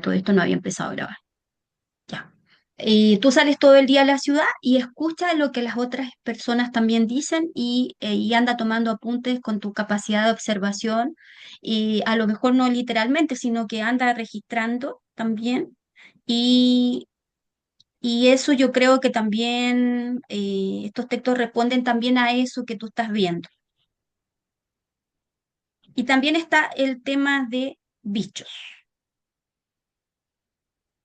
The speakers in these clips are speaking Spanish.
Todo esto no había empezado a grabar. Ya. Y tú sales todo el día a la ciudad y escuchas lo que las otras personas también dicen y anda tomando apuntes con tu capacidad de observación y a lo mejor no literalmente, sino que anda registrando también. Y, y eso yo creo que también estos textos responden también a eso que tú estás viendo. Y también está el tema de bichos.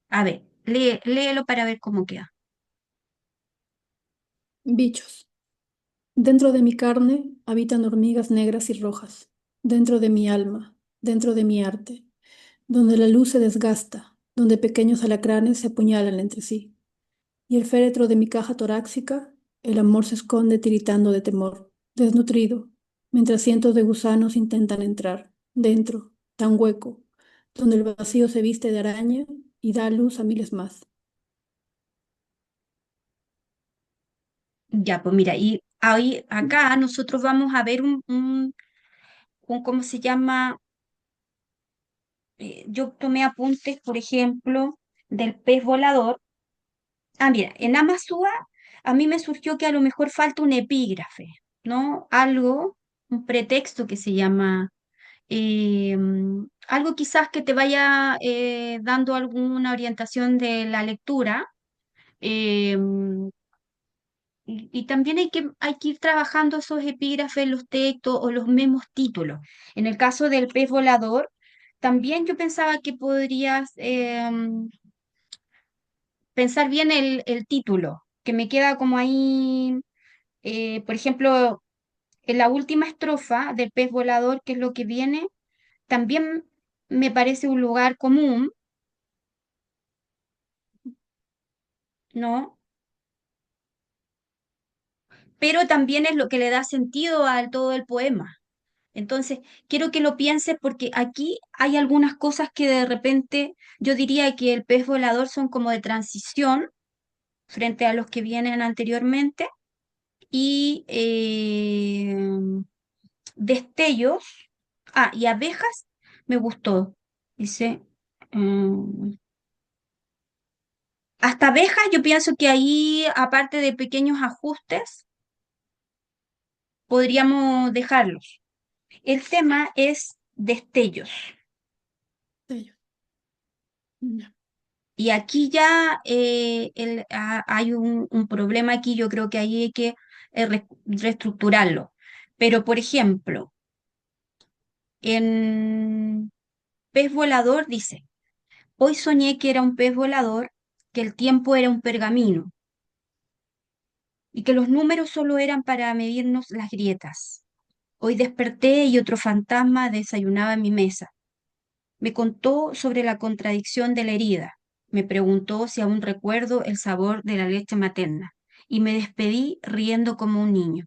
A ver, léelo para ver cómo queda. Bichos. Dentro de mi carne habitan hormigas negras y rojas. Dentro de mi alma, dentro de mi arte, donde la luz se desgasta, donde pequeños alacranes se apuñalan entre sí. Y el féretro de mi caja torácica, el amor se esconde tiritando de temor, desnutrido, mientras cientos de gusanos intentan entrar, dentro, tan hueco, donde el vacío se viste de araña y da luz a miles más. Ya, pues mira, y ahí, acá nosotros vamos a ver ¿cómo se llama? Yo tomé apuntes, por ejemplo, del pez volador. Ah, mira, en Amazúa a mí me surgió que a lo mejor falta un epígrafe, ¿no? Algo, un pretexto que se llama, algo quizás que te vaya dando alguna orientación de la lectura. eh, y también hay que ir trabajando esos epígrafes, los textos o los mismos títulos. En el caso del pez volador, también yo pensaba que podrías pensar bien el título, que me queda como ahí, por ejemplo, en la última estrofa del pez volador, que es lo que viene, también me parece un lugar común, ¿no? Pero también es lo que le da sentido a todo el poema. Entonces, quiero que lo pienses porque aquí hay algunas cosas que de repente yo diría que el pez volador son como de transición frente a los que vienen anteriormente y destellos. Ah, y abejas me gustó. Dice, mm, hasta abejas yo pienso que ahí, aparte de pequeños ajustes, podríamos dejarlos. El tema es destellos. Sello. Ya. Y aquí ya hay un problema aquí, yo creo que ahí hay que reestructurarlo. Pero, por ejemplo, en pez volador dice, hoy soñé que era un pez volador, que el tiempo era un pergamino y que los números solo eran para medirnos las grietas. Hoy desperté y otro fantasma desayunaba en mi mesa. Me contó sobre la contradicción de la herida. Me preguntó si aún recuerdo el sabor de la leche materna. Y me despedí riendo como un niño.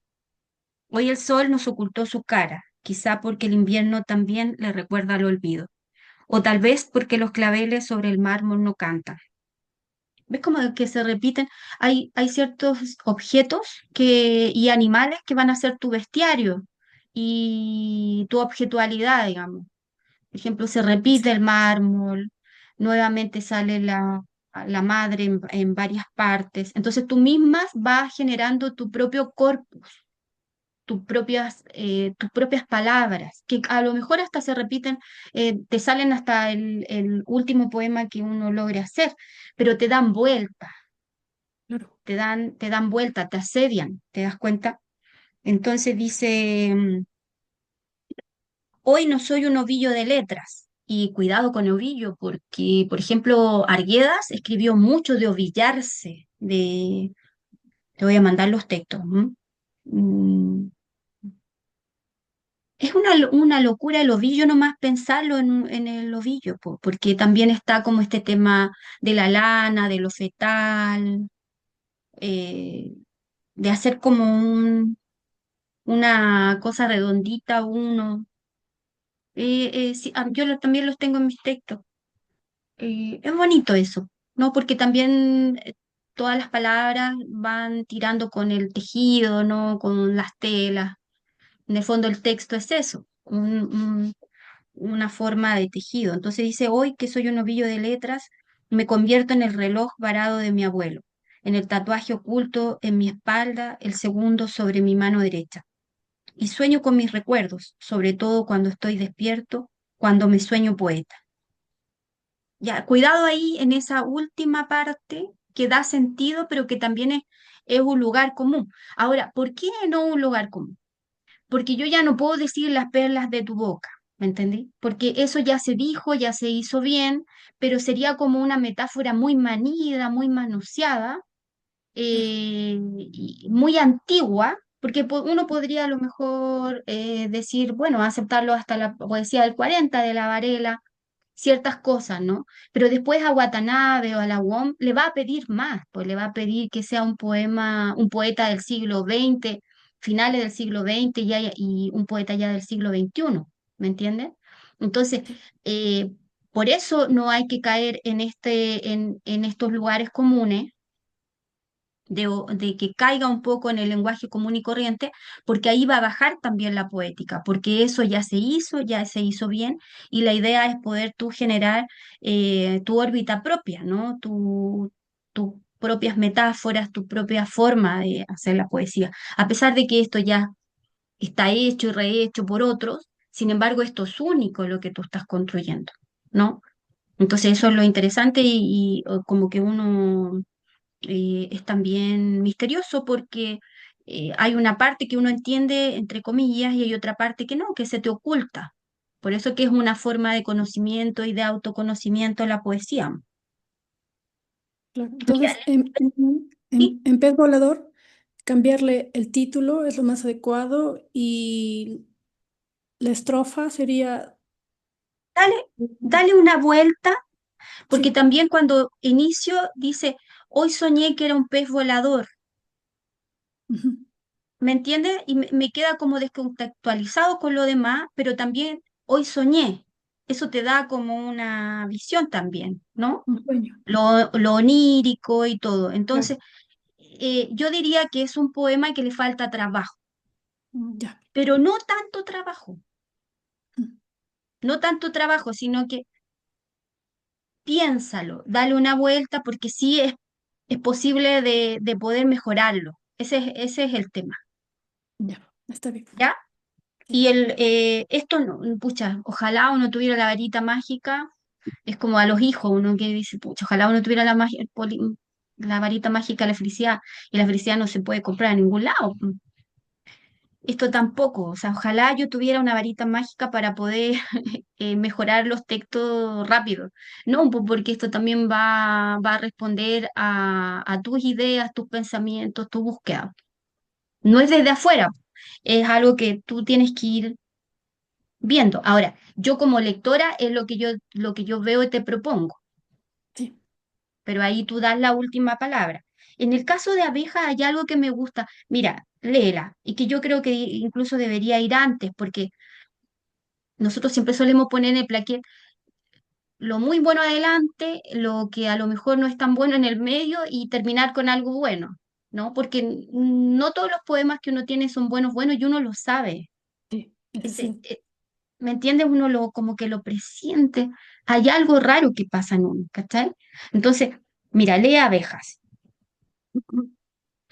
Hoy el sol nos ocultó su cara, quizá porque el invierno también le recuerda al olvido. O tal vez porque los claveles sobre el mármol no cantan. ¿Ves como que se repiten? Hay ciertos objetos y animales que van a ser tu bestiario y tu objetualidad, digamos. Por ejemplo, se repite Sí, el mármol, nuevamente sale la madre en varias partes. Entonces tú mismas vas generando tu propio corpus, tus propias palabras, que a lo mejor hasta se repiten, te salen hasta el último poema que uno logre hacer, pero te dan vuelta, claro. te dan vuelta, te asedian, ¿te das cuenta? Entonces dice, hoy no soy un ovillo de letras. Y cuidado con ovillo, porque, por ejemplo, Arguedas escribió mucho de ovillarse, te voy a mandar los textos. ¿M? Mm, es una locura el ovillo nomás pensarlo en el ovillo, porque también está como este tema de la lana, de lo fetal, eh, de hacer como una cosa redondita uno. Sí, también los tengo en mis textos. Es bonito eso, ¿no? Porque también todas las palabras van tirando con el tejido, ¿no? Con las telas. En el fondo el texto es eso, una forma de tejido. Entonces dice, hoy que soy un ovillo de letras, me convierto en el reloj varado de mi abuelo, en el tatuaje oculto en mi espalda, el segundo sobre mi mano derecha. Y sueño con mis recuerdos, sobre todo cuando estoy despierto, cuando me sueño poeta. Ya, cuidado ahí en esa última parte que da sentido, pero que también es un lugar común. Ahora, ¿por qué no un lugar común? Porque yo ya no puedo decir las perlas de tu boca, ¿me entendí? Porque eso ya se dijo, ya se hizo bien, pero sería como una metáfora muy manida, muy manoseada, Claro, y muy antigua, porque uno podría a lo mejor decir, bueno, aceptarlo hasta la poesía del 40 de la Varela, ciertas cosas, ¿no? Pero después a Watanabe o a la UOM le va a pedir más, pues le va a pedir que sea un poema, un poeta del siglo XX, finales del siglo XX ya, y un poeta ya del siglo XXI, ¿me entiendes? Entonces, sí, eh, por eso no hay que caer en estos lugares comunes de que caiga un poco en el lenguaje común y corriente, porque ahí va a bajar también la poética, porque eso ya se hizo bien, y la idea es poder tú generar tu órbita propia, ¿no? Tus propias metáforas, tu propia forma de hacer la poesía. A pesar de que esto ya está hecho y rehecho por otros, sin embargo, esto es único lo que tú estás construyendo, ¿no? Entonces eso es lo interesante y como que uno es también misterioso porque hay una parte que uno entiende, entre comillas, y hay otra parte que no, que se te oculta. Por eso que es una forma de conocimiento y de autoconocimiento la poesía. claro. Mira, Entonces, sí, en Pez Volador, cambiarle el título es lo más adecuado y la estrofa sería, dale, dale una vuelta, porque sí, también cuando inicio dice, hoy soñé que era un pez volador. ujú, ¿Me entiendes? Y me queda como descontextualizado con lo demás, pero también hoy soñé. Eso te da como una visión también, ¿no? un sueño, Lo onírico y todo. claro, Entonces, yo diría que es un poema que le falta trabajo, ya, pero no tanto trabajo, mm, no tanto trabajo, sino que piénsalo, dale una vuelta, porque sí es posible de poder mejorarlo. Ese es el tema, ya, está bien, ¿ya? sí, Y esto no, pucha, ojalá uno tuviera la varita mágica, es como a los hijos, uno que dice, pucha, ojalá uno tuviera la varita mágica de la felicidad, y la felicidad no se puede comprar en ningún lado. Esto tampoco, o sea, ojalá yo tuviera una varita mágica para poder mejorar los textos rápido. No, porque esto también va a responder a tus ideas, tus pensamientos, tu búsqueda. No es desde afuera, es algo que tú tienes que ir viendo. Ahora, yo como lectora es lo que yo veo y te propongo, sí, pero ahí tú das la última palabra. En el caso de abeja hay algo que me gusta. Mira, léela, y que yo creo que incluso debería ir antes, porque nosotros siempre solemos poner en el plaquet lo muy bueno adelante, lo que a lo mejor no es tan bueno en el medio y terminar con algo bueno, ¿no? Porque no todos los poemas que uno tiene son buenos, buenos y uno lo sabe. sí, ese Ese, sí. ¿Me entiendes? Uno lo como que lo presiente. Hay algo raro que pasa en uno, ¿cachai? Entonces, mira, lee abejas.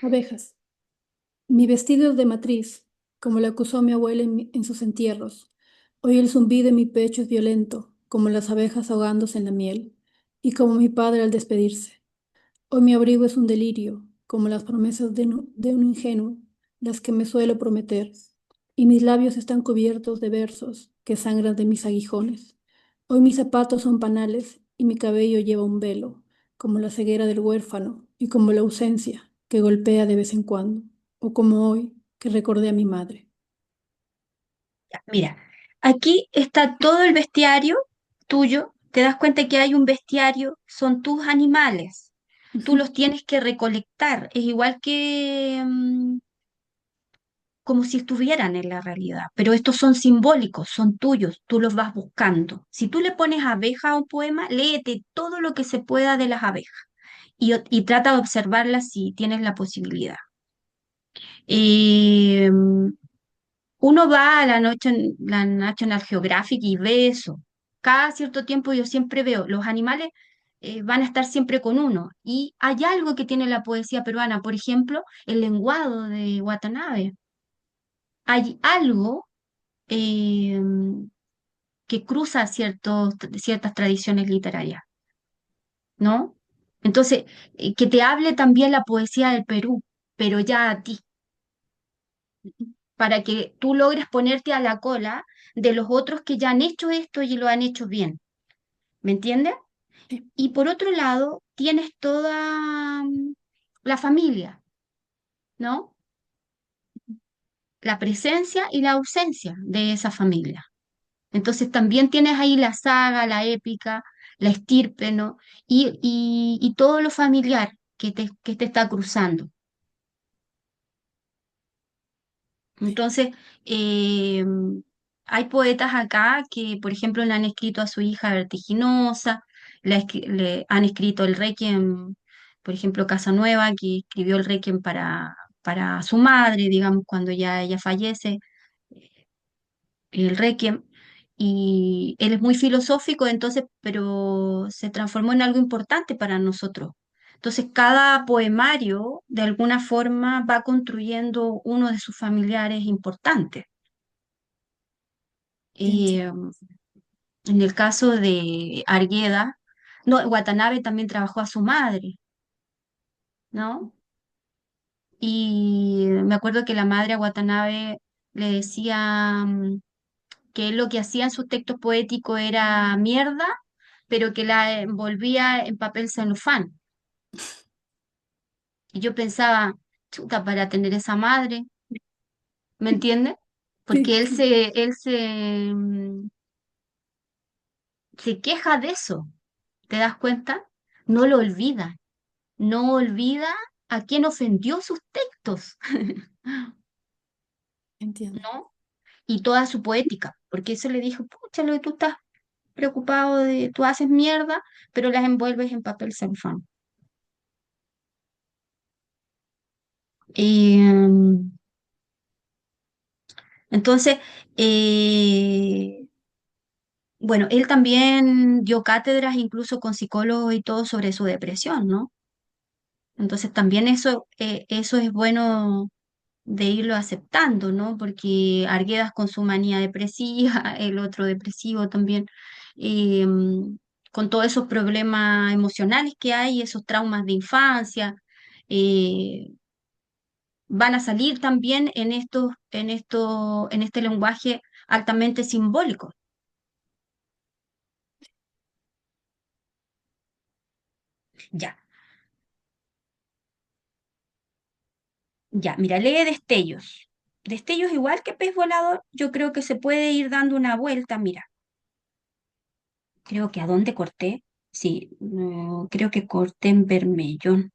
Abejas. Mi vestido es de matriz, como le acusó mi abuela en sus entierros. Hoy el zumbido de mi pecho es violento, como las abejas ahogándose en la miel, y como mi padre al despedirse. Hoy mi abrigo es un delirio, como las promesas de un ingenuo, las que me suelo prometer, y mis labios están cubiertos de versos que sangran de mis aguijones. Hoy mis zapatos son panales y mi cabello lleva un velo, como la ceguera del huérfano y como la ausencia que golpea de vez en cuando, o como hoy que recordé a mi madre. Ya, mira, aquí está todo el bestiario tuyo. Te das cuenta que hay un bestiario, son tus animales. Tú Ujú, los tienes que recolectar. Es igual que como si estuvieran en la realidad, pero estos son simbólicos, son tuyos, tú los vas buscando. Si tú le pones abeja a un poema, léete todo lo que se pueda de las abejas y trata de observarlas si tienes la posibilidad. Eh, Uno va a la National Geographic y ve eso. Cada cierto tiempo yo siempre veo, los animales van a estar siempre con uno. Y hay algo que tiene la poesía peruana, por ejemplo, el lenguado de Watanabe. Hay algo eh, que cruza ciertas tradiciones literarias, ¿no? Entonces, que te hable también la poesía del Perú, pero ya a ti, para que tú logres ponerte a la cola de los otros que ya han hecho esto y lo han hecho bien, ¿me entiendes? Sí, Y por otro lado, tienes toda la familia, ¿no? La presencia y la ausencia de esa familia. Entonces también tienes ahí la saga, la épica, la estirpe, ¿no? Y todo lo familiar que te está cruzando. Entonces, eh, hay poetas acá que, por ejemplo, le han escrito a su hija Vertiginosa, le han escrito el Requiem, por ejemplo, Casanueva, que escribió el Requiem para su madre, digamos, cuando ya ella fallece, el Requiem. Y él es muy filosófico, entonces, pero se transformó en algo importante para nosotros. Entonces, cada poemario, de alguna forma, va construyendo uno de sus familiares importantes. sí entiendo. Eh, en el caso de Argueda, no, Watanabe también trabajó a su madre, ¿no? Y me acuerdo que la madre a Watanabe le decía que él lo que hacía en sus textos poéticos era mierda, pero que la envolvía en papel celofán. Y yo pensaba, chuta, para tener esa madre, ¿me entiendes? Porque Sí, sí, se queja de eso, ¿te das cuenta? No lo olvida, no olvida a quién ofendió sus textos, entiendo. ¿no? Y toda su poética, porque eso le dijo, pucha, lo que tú estás preocupado de, tú haces mierda, pero las envuelves en papel celofán. Eh, entonces, eh, bueno, él también dio cátedras incluso con psicólogos y todo sobre su depresión, ¿no? Entonces también eso es bueno de irlo aceptando, ¿no? Porque Arguedas con su manía depresiva, el otro depresivo también, eh, con todos esos problemas emocionales que hay, esos traumas de infancia, eh, van a salir también en este lenguaje altamente simbólico. Ya, ya, mira, lee Destellos. Destellos igual que Pez Volador, yo creo que se puede ir dando una vuelta, mira. Creo que a dónde corté. Sí, no, creo que corté en Bermellón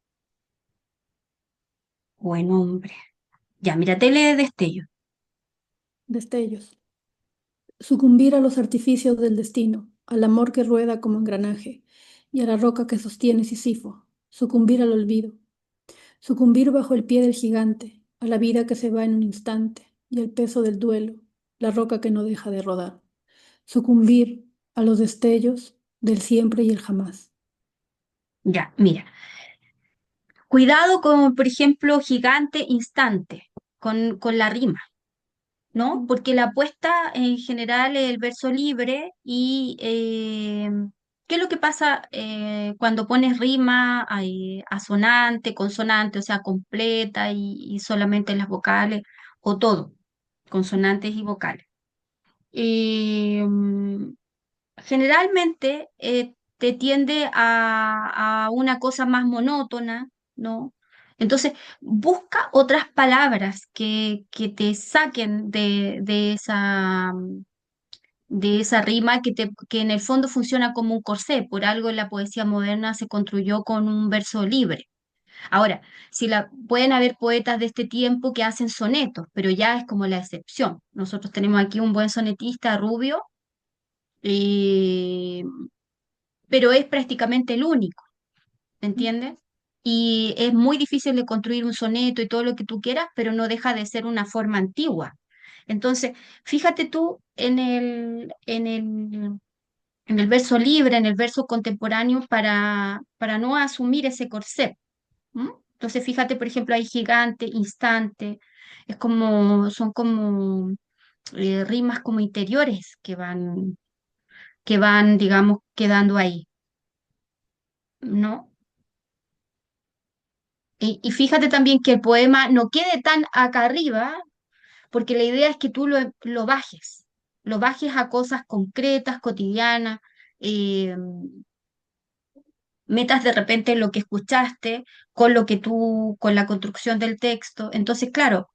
o en Hombre. Ya, mira, tele de destello. Destellos. Sucumbir a los artificios del destino, al amor que rueda como engranaje, y a la roca que sostiene Sísifo. Sucumbir al olvido. Sucumbir bajo el pie del gigante, a la vida que se va en un instante, y al peso del duelo, la roca que no deja de rodar. Sucumbir a los destellos del siempre y el jamás. Ya, mira. Cuidado con, por ejemplo, gigante, instante, con la rima, ¿no? Porque la apuesta en general es el verso libre y ¿qué es lo que pasa cuando pones rima asonante, consonante, o sea, completa y solamente las vocales o todo, consonantes y vocales? Mm, generalmente te tiende a una cosa más monótona, ¿no? Entonces, busca otras palabras que te saquen de esa rima que en el fondo funciona como un corsé. Por algo la poesía moderna se construyó con un verso libre. Ahora, pueden haber poetas de este tiempo que hacen sonetos, pero ya es como la excepción. Nosotros tenemos aquí un buen sonetista rubio, eh, pero es prácticamente el único, ¿me entiendes? Y es muy difícil de construir un soneto y todo lo que tú quieras, pero no deja de ser una forma antigua. Entonces, fíjate tú en el verso libre, en el verso contemporáneo, para no asumir ese corset. ¿M? Entonces, fíjate, por ejemplo, hay gigante, instante, son como rimas como interiores que van, digamos, quedando ahí, ¿no? Y fíjate también que el poema no quede tan acá arriba, porque la idea es que tú lo bajes a cosas concretas, cotidianas, eh, metas de repente lo que escuchaste con la construcción del texto. Entonces, claro,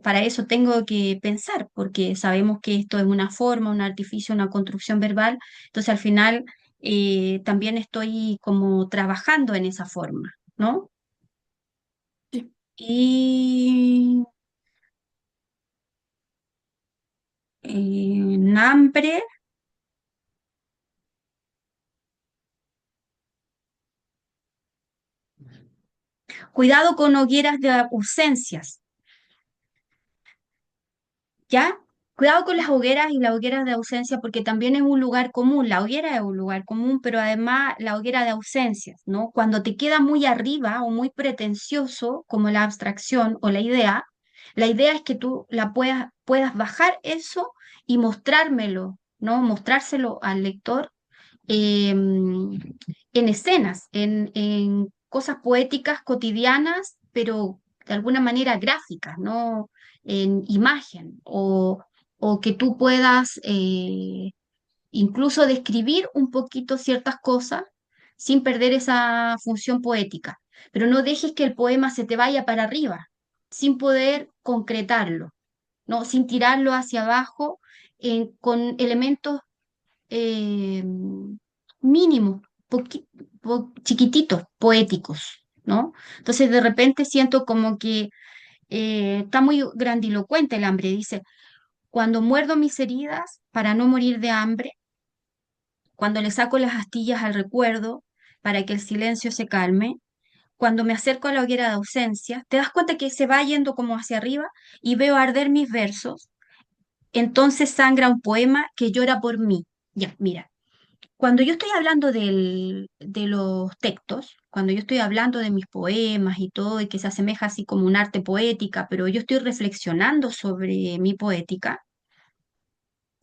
para eso tengo que pensar, porque sabemos que esto es una forma, un artificio, una construcción verbal. Entonces, al final, también estoy como trabajando en esa forma, ¿no? Sí. Y hambre, cuidado con hogueras de ausencias. ¿Ya? Cuidado con las hogueras y las hogueras de ausencia, porque también es un lugar común. La hoguera es un lugar común, pero además la hoguera de ausencias, ¿no? Cuando te queda muy arriba o muy pretencioso, como la abstracción o la idea es que tú puedas bajar eso y mostrármelo, ¿no? Mostrárselo al lector en escenas, en cosas poéticas cotidianas, pero de alguna manera gráficas, ¿no? En imagen, o que tú puedas incluso describir un poquito ciertas cosas sin perder esa función poética, pero no dejes que el poema se te vaya para arriba, sin poder concretarlo, ¿no? Sin tirarlo hacia abajo con elementos eh, mínimos, chiquititos, poéticos, ¿no? Entonces de repente siento como que está muy grandilocuente el hambre. Dice, cuando muerdo mis heridas para no morir de hambre, cuando le saco las astillas al recuerdo para que el silencio se calme, cuando me acerco a la hoguera de ausencia, te das cuenta que se va yendo como hacia arriba y veo arder mis versos, entonces sangra un poema que llora por mí. Ya, mira. Cuando yo estoy hablando de los textos, cuando yo estoy hablando de mis poemas y todo, y que se asemeja así como un arte poética, pero yo estoy reflexionando sobre mi poética,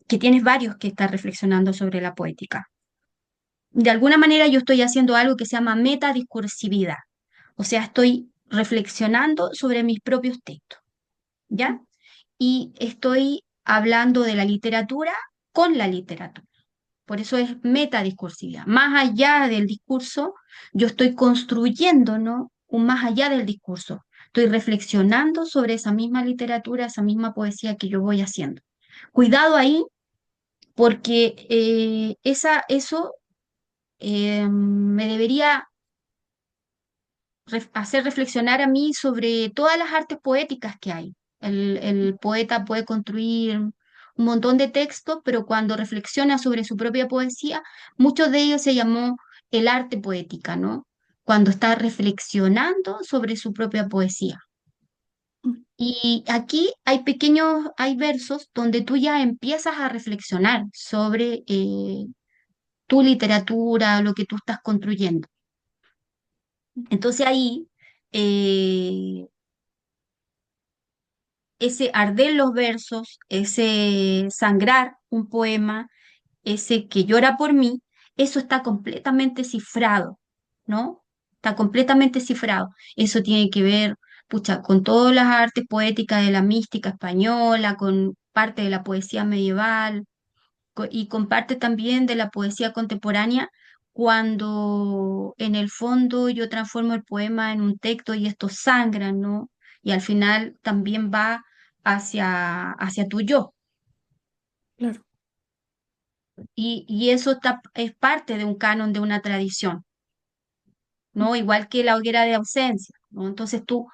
que tienes varios que están reflexionando sobre la poética. De alguna manera yo estoy haciendo algo que se llama metadiscursividad, o sea, estoy reflexionando sobre mis propios textos, ¿ya? Y estoy hablando de la literatura con la literatura. Por eso es metadiscursividad. Más allá del discurso, yo estoy construyendo, ¿no? Un más allá del discurso. Estoy reflexionando sobre esa misma literatura, esa misma poesía que yo voy haciendo. Cuidado ahí, porque eso me debería hacer reflexionar a mí sobre todas las artes poéticas que hay. El poeta puede construir un montón de textos, pero cuando reflexiona sobre su propia poesía, muchos de ellos se llamó el arte poética, ¿no? Cuando está reflexionando sobre su propia poesía. Y aquí hay versos donde tú ya empiezas a reflexionar sobre tu literatura, lo que tú estás construyendo. Entonces ahí eh, ese arder los versos, ese sangrar un poema, ese que llora por mí, eso está completamente cifrado, ¿no? Está completamente cifrado. Eso tiene que ver, pucha, con todas las artes poéticas de la mística española, con parte de la poesía medieval y con parte también de la poesía contemporánea, cuando en el fondo yo transformo el poema en un texto y esto sangra, ¿no? Y al final también va hacia tu yo. Claro. Y eso es parte de un canon, de una tradición, ¿no? Igual que la hoguera de ausencia, ¿no? Entonces tú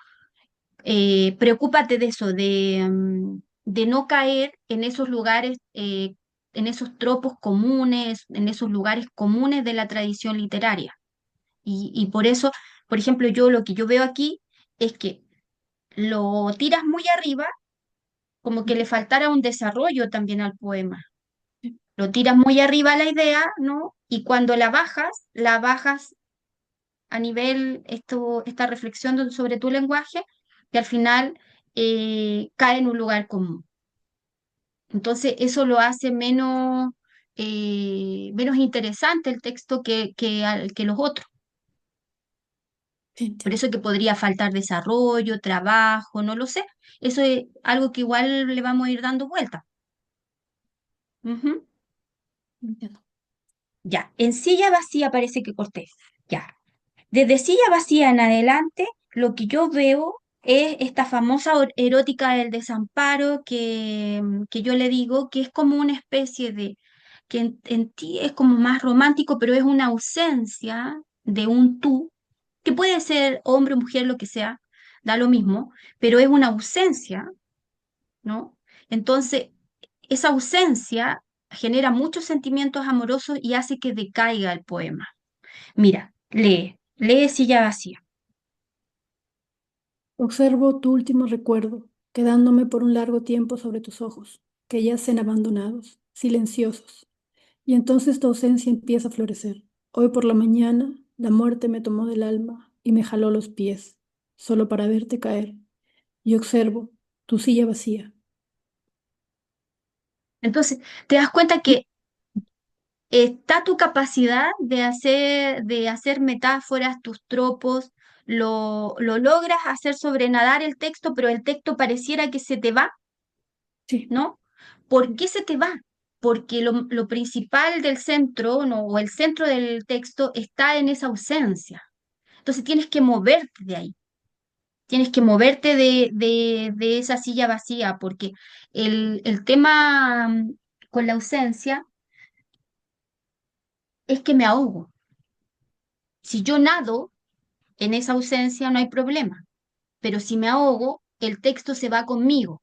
preocúpate de eso, de no caer en esos lugares, en esos tropos comunes, en esos lugares comunes de la tradición literaria. Y por eso, por ejemplo, yo lo que yo veo aquí es que lo tiras muy arriba como que le faltara un desarrollo también al poema. sí, Lo tiras muy arriba la idea, ¿no? Y cuando la bajas a nivel, esta reflexión sobre tu lenguaje, que al final cae en un lugar común. Entonces, eso lo hace menos interesante el texto que los otros. sí, Por entiendo, eso que podría faltar desarrollo, trabajo, no lo sé. Eso es algo que igual le vamos a ir dando vuelta. Ujú. entiendo. Ya, en silla vacía parece que corté. Ya, desde silla vacía en adelante, lo que yo veo es esta famosa erótica del desamparo que yo le digo que es como una especie de, que en ti es como más romántico, pero es una ausencia de un tú, que puede ser hombre o mujer, lo que sea, da lo mismo, pero es una ausencia, ¿no? Entonces, esa ausencia genera muchos sentimientos amorosos y hace que decaiga el poema. Mira, lee silla vacía. Observo tu último recuerdo, quedándome por un largo tiempo sobre tus ojos, que yacen abandonados, silenciosos. Y entonces tu ausencia empieza a florecer. Hoy por la mañana, la muerte me tomó del alma y me jaló los pies, solo para verte caer. Y observo tu silla vacía. Entonces, te das cuenta que está tu capacidad de hacer metáforas, tus tropos, lo logras hacer sobrenadar el texto, pero el texto pareciera que se te va, Sí, ¿no? ¿Por qué se te va? Porque lo principal del centro, ¿no? O el centro del texto está en esa ausencia. Entonces tienes que moverte de ahí, tienes que moverte de esa silla vacía, porque el tema con la ausencia es que me ahogo. Si yo nado en esa ausencia no hay problema, pero si me ahogo, el texto se va conmigo,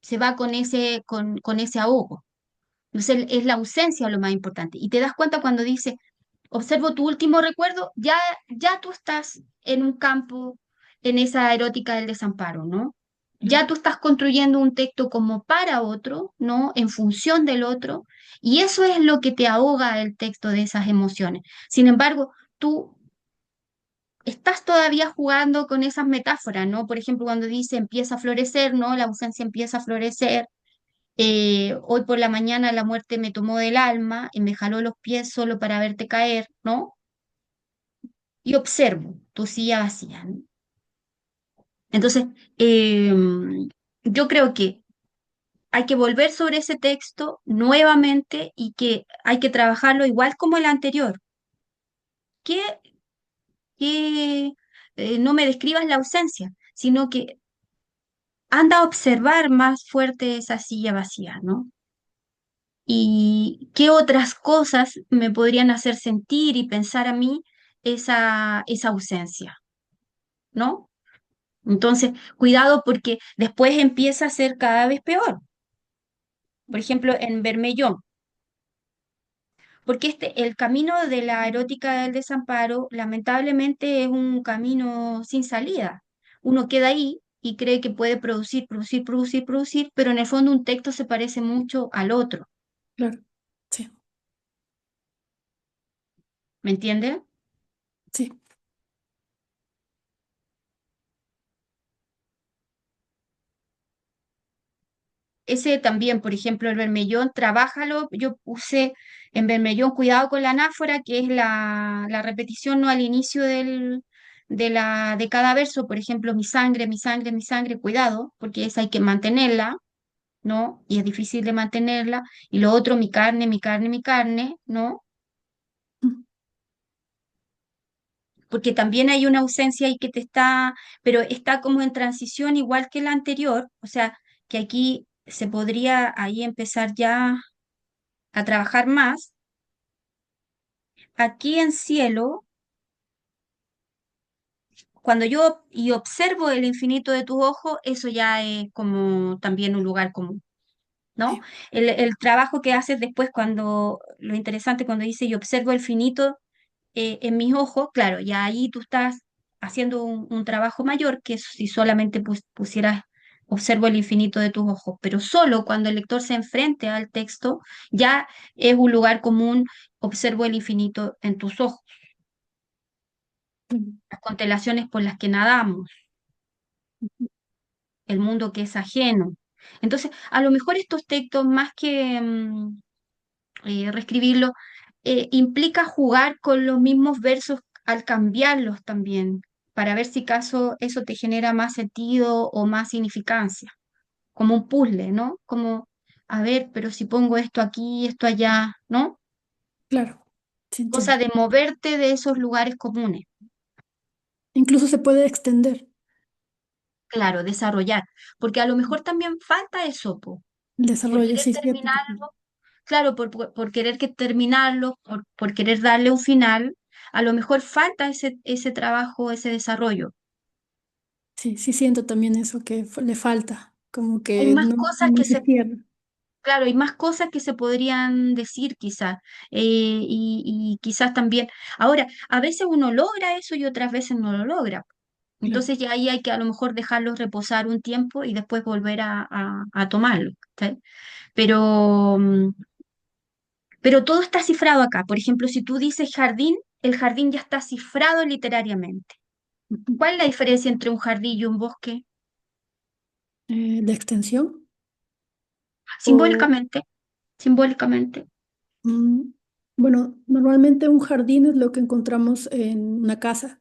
se va con ese ahogo. Entonces es la ausencia lo más importante. Y te das cuenta cuando dice, observo tu último recuerdo, ya tú estás en un campo, en esa erótica del desamparo, ¿no? Ya claro. tú estás construyendo un texto como para otro, ¿no? En función del otro, y eso es lo que te ahoga el texto de esas emociones. Sin embargo, tú estás todavía jugando con esas metáforas, ¿no? Por ejemplo, cuando dice empieza a florecer, ¿no? La ausencia empieza a florecer. Hoy por la mañana la muerte me tomó del alma y me jaló los pies solo para verte caer, ¿no? Y observo tu silla vacía, ¿no? Entonces, eh, yo creo que hay que volver sobre ese texto nuevamente y que hay que trabajarlo igual como el anterior. Que, que no me describas la ausencia, sino que anda a observar más fuerte esa silla vacía, ¿no? Y qué otras cosas me podrían hacer sentir y pensar a mí esa ausencia, ¿no? Entonces, cuidado porque después empieza a ser cada vez peor. Por ejemplo, en Bermellón, porque el camino de la erótica del desamparo, lamentablemente, es un camino sin salida. Uno queda ahí y cree que puede producir, producir, producir, producir, pero en el fondo un texto se parece mucho al otro. Claro, sí, ¿Me entiendes? sí, Ese también, por ejemplo, el Bermellón, trabájalo. Yo puse en Bermellón cuidado con la anáfora, que es la repetición no al inicio de cada verso. Por ejemplo, mi sangre, mi sangre, mi sangre, cuidado, porque esa hay que mantenerla, ¿no? Y es difícil de mantenerla. Y lo otro, mi carne, mi carne, mi carne, ¿no? mm, Porque también hay una ausencia ahí que pero está como en transición igual que la anterior. O sea, que aquí se podría ahí empezar ya a trabajar más. Aquí en cielo, cuando yo y observo el infinito de tus ojos, eso ya es como también un lugar común, ¿no? sí, El trabajo que haces después lo interesante cuando dice y observo el finito en mis ojos, claro, ya ahí tú estás haciendo un trabajo mayor que si solamente pusieras observo el infinito de tus ojos, pero solo cuando el lector se enfrente al texto, ya es un lugar común, observo el infinito en tus ojos, Mm. las constelaciones por las que nadamos, el mundo que es ajeno. Entonces, a lo mejor estos textos, más que reescribirlos, implica jugar con los mismos versos al cambiarlos también, para ver si caso eso te genera más sentido o más significancia, como un puzzle, ¿no? Como, a ver, pero si pongo esto aquí, esto allá, ¿no? Claro, sí Cosa entiendo. de moverte de esos lugares comunes. Incluso se puede extender Claro, desarrollar, porque a lo mejor también falta eso, po, el por desarrollo, querer sí, cierto que sí. terminarlo, claro, por querer que terminarlo, por querer darle un final, a lo mejor falta ese trabajo, ese desarrollo. Sí, sí siento también eso que le falta, como Hay que más no, cosas no que se se, cierra. claro, hay más cosas que se podrían decir quizás, y quizás también. Ahora, a veces uno logra eso y otras veces no lo logra. Claro. Entonces ya ahí hay que a lo mejor dejarlos reposar un tiempo y después volver a tomarlo. ¿Sí? Pero, pero todo está cifrado acá. Por ejemplo, si tú dices jardín, el jardín ya está cifrado literariamente. Ujú. ¿Cuál es la diferencia entre un jardín y un bosque? De extensión o, Simbólicamente, simbólicamente. mm, bueno, normalmente un jardín es lo que encontramos en una casa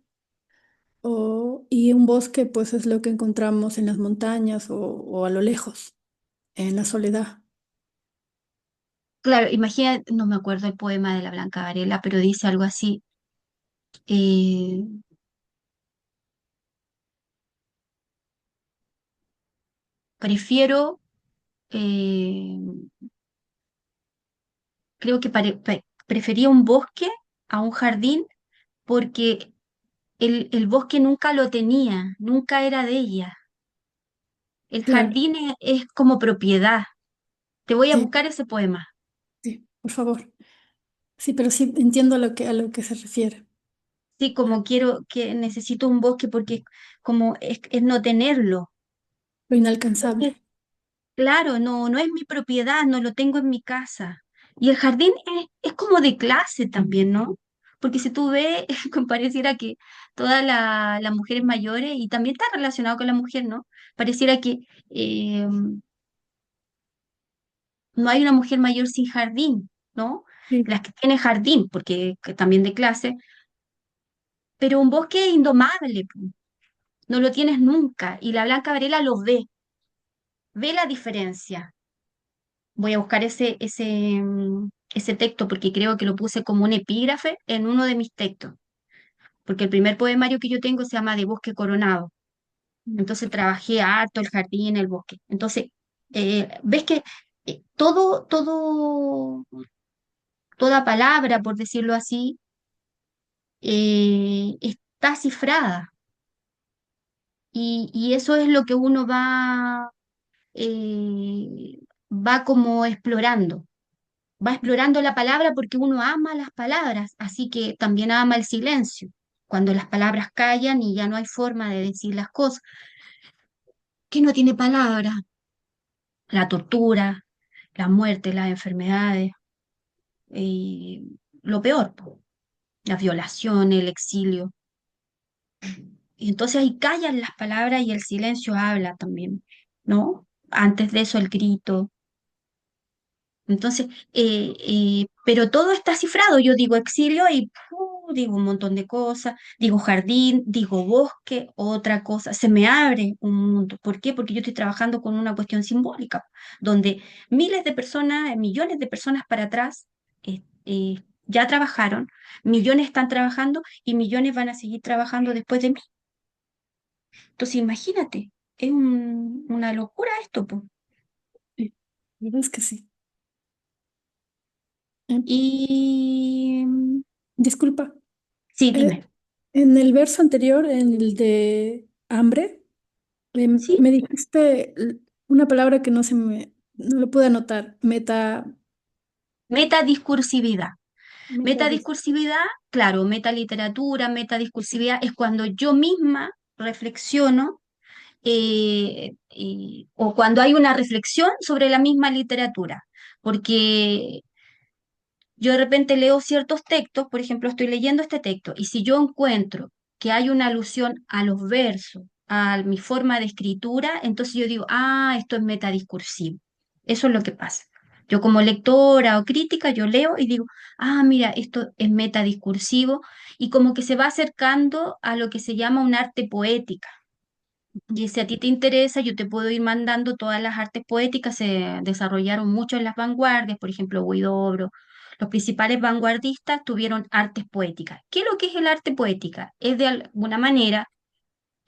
y un bosque pues es lo que encontramos en las montañas o a lo lejos, en la soledad. Claro, imagina, no me acuerdo el poema de la Blanca Varela, pero dice algo así. eh, prefiero, eh, creo que prefería un bosque a un jardín porque el bosque nunca lo tenía, nunca era de ella. El Claro, jardín es como propiedad. Te voy a sí, buscar ese poema. sí, por favor. Sí, pero sí entiendo a lo que se refiere. Sí, como quiero, que necesito un bosque porque como es no tenerlo. Lo inalcanzable. Claro, no, no es mi propiedad, no lo tengo en mi casa. Y el jardín es como de clase también, ¿no? Porque si tú ves, pareciera que todas las mujeres mayores, y también está relacionado con la mujer, ¿no? Pareciera que eh, no hay una mujer mayor sin jardín, ¿no? Sí, Las que tienen jardín, porque que también de clase, pero un bosque es indomable, po, no lo tienes nunca. Y la Blanca Varela lo ve la diferencia. Voy a buscar ese texto porque creo que lo puse como un epígrafe en uno de mis textos, porque el primer poemario que yo tengo se llama De Bosque Coronado. Entonces trabajé harto el jardín, el bosque. Entonces, ves que toda palabra, por decirlo así, está cifrada y eso es lo que uno eh, va como explorando. Va explorando la palabra porque uno ama las palabras, así que también ama el silencio, cuando las palabras callan y ya no hay forma de decir las cosas. ¿Qué no tiene palabra? La tortura, la muerte, las enfermedades, y lo peor, po, la violación, el exilio. Y entonces ahí callan las palabras y el silencio habla también, ¿no? Antes de eso el grito. Entonces, pero todo está cifrado. Yo digo exilio y digo un montón de cosas, digo jardín, digo bosque, otra cosa. Se me abre un mundo. ¿Por qué? Porque yo estoy trabajando con una cuestión simbólica, donde miles de personas, millones de personas para atrás ya trabajaron, millones están trabajando y millones van a seguir trabajando después de mí. Entonces, imagínate, es una locura esto, po. sí, la verdad es que sí. Eh, Y disculpa, sí, eh, dime. en el verso anterior, en el de hambre, Sí, me dijiste una palabra que no lo pude anotar, metadiscursividad. metadis. Metadiscursividad, claro, metaliteratura, metadiscursividad es cuando yo misma reflexiono o cuando hay una reflexión sobre la misma literatura, porque yo de repente leo ciertos textos, por ejemplo, estoy leyendo este texto, y si yo encuentro que hay una alusión a los versos, a mi forma de escritura, entonces yo digo, ah, esto es metadiscursivo. Eso es lo que pasa. Yo como lectora o crítica, yo leo y digo, ah, mira, esto es metadiscursivo y como que se va acercando a lo que se llama un arte poética. Y si a ti te interesa, yo te puedo ir mandando todas las artes poéticas, se desarrollaron mucho en las vanguardias, por ejemplo, Huidobro. Los principales vanguardistas tuvieron artes poéticas. ¿Qué es lo que es el arte poética? Es de alguna manera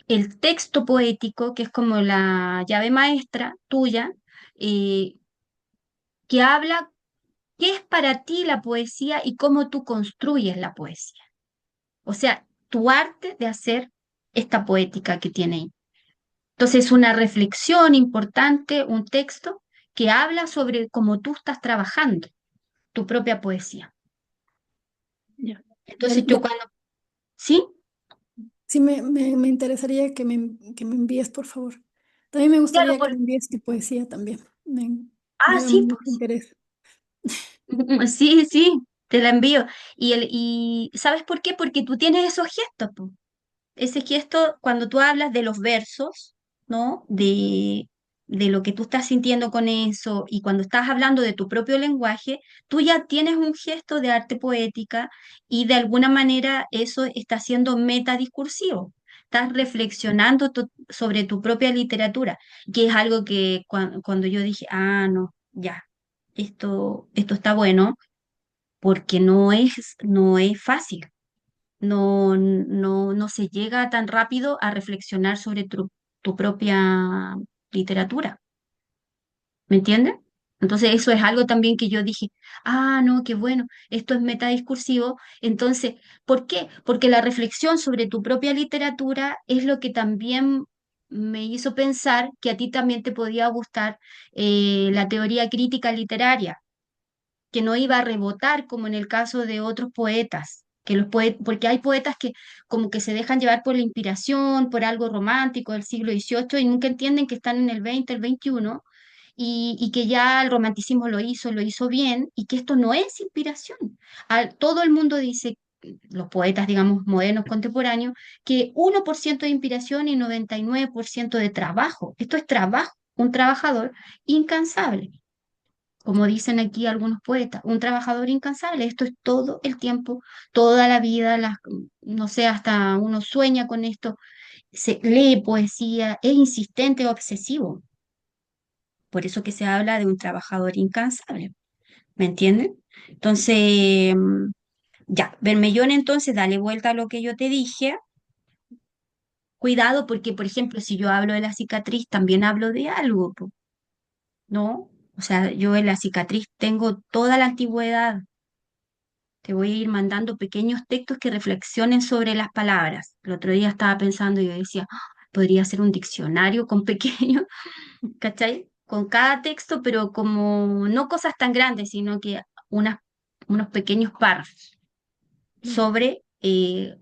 el texto poético, que es como la llave maestra tuya, eh, que habla qué es para ti la poesía y cómo tú construyes la poesía. O sea, tu arte de hacer esta poética que tiene ahí. Entonces, una reflexión importante, un texto que habla sobre cómo tú estás trabajando tu propia poesía. Ya. Entonces, yo cuando, ¿sí? Sí, me interesaría que me envíes, por favor. También me Claro, gustaría que me envíes tu poesía también. Veo sí, mucho pues, interés. sí, sí, te la envío. Y ¿sabes por qué? Porque tú tienes esos gestos, po. Ese gesto, cuando tú hablas de los versos, ¿no? De lo que tú estás sintiendo con eso, y cuando estás hablando de tu propio lenguaje, tú ya tienes un gesto de arte poética y de alguna manera eso está siendo metadiscursivo. Estás reflexionando sobre tu propia literatura, que es algo que cuando yo dije, ah, no, ya, esto está bueno, porque no es fácil, no se llega tan rápido a reflexionar sobre tu propia literatura, ¿me entiendes? Entonces eso es algo también que yo dije, ah, no, qué bueno, esto es metadiscursivo. Entonces, ¿por qué? Porque la reflexión sobre tu propia literatura es lo que también me hizo pensar que a ti también te podía gustar la teoría crítica literaria, que no iba a rebotar como en el caso de otros poetas, porque hay poetas que como que se dejan llevar por la inspiración, por algo romántico del siglo XVIII y nunca entienden que están en el XX, el XXI, y que ya el romanticismo lo hizo bien, y que esto no es inspiración. Todo el mundo dice, los poetas, digamos, modernos, contemporáneos, que 1% de inspiración y 99% de trabajo. Esto es trabajo, un trabajador incansable, como dicen aquí algunos poetas, un trabajador incansable. Esto es todo el tiempo, toda la vida, no sé, hasta uno sueña con esto, se lee poesía, es insistente, obsesivo. Por eso que se habla de un trabajador incansable, ¿me entienden? Entonces, ya, Bermellón, entonces, dale vuelta a lo que yo te dije. Cuidado porque, por ejemplo, si yo hablo de la cicatriz, también hablo de algo, po, ¿no? O sea, yo en la cicatriz tengo toda la antigüedad. Te voy a ir mandando pequeños textos que reflexionen sobre las palabras. El otro día estaba pensando y yo decía, "Ah, podría ser un diccionario con pequeños, ¿cachai? Con cada texto, pero como no cosas tan grandes, sino que unas, unos pequeños párrafos sobre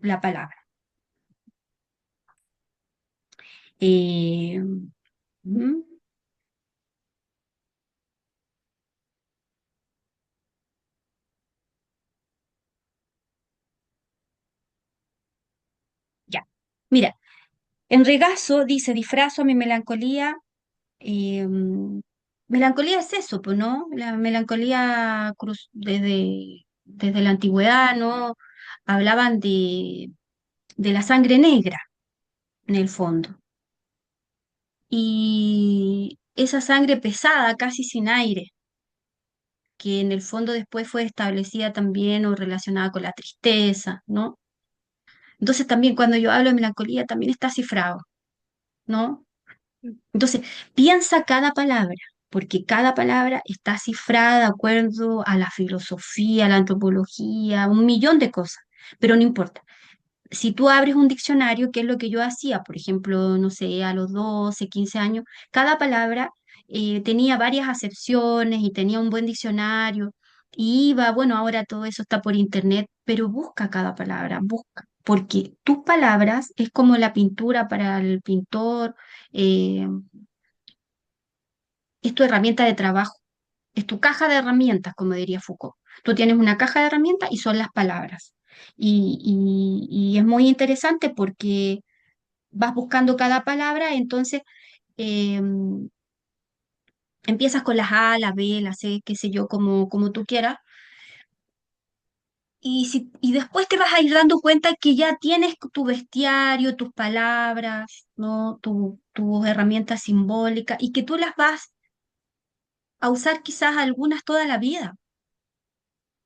la palabra. Eh, mm, ya. Mira, en regazo dice, disfrazo mi melancolía. eh, Melancolía es eso, pues, ¿no? La melancolía desde la antigüedad, ¿no? Hablaban de la sangre negra, en el fondo. Y esa sangre pesada, casi sin aire, que en el fondo después fue establecida también o relacionada con la tristeza, ¿no? Entonces también cuando yo hablo de melancolía también está cifrado, ¿no? Entonces, piensa cada palabra, porque cada palabra está cifrada de acuerdo a la filosofía, a la antropología, un millón de cosas, pero no importa. Si tú abres un diccionario, que es lo que yo hacía, por ejemplo, no sé, a los 12, 15 años, cada palabra tenía varias acepciones y tenía un buen diccionario. Y iba, bueno, ahora todo eso está por internet, pero busca cada palabra, busca. porque tus palabras es como la pintura para el pintor, eh, es tu herramienta de trabajo, es tu caja de herramientas, como diría Foucault. Tú tienes una caja de herramientas y son las palabras. Y es muy interesante porque vas buscando cada palabra, entonces eh, empiezas con las A, la B, la C, qué sé yo, como tú quieras. Y después te vas a ir dando cuenta que ya tienes tu bestiario, tus palabras, ¿no? Tus herramientas simbólicas y que tú las vas a usar quizás algunas toda la vida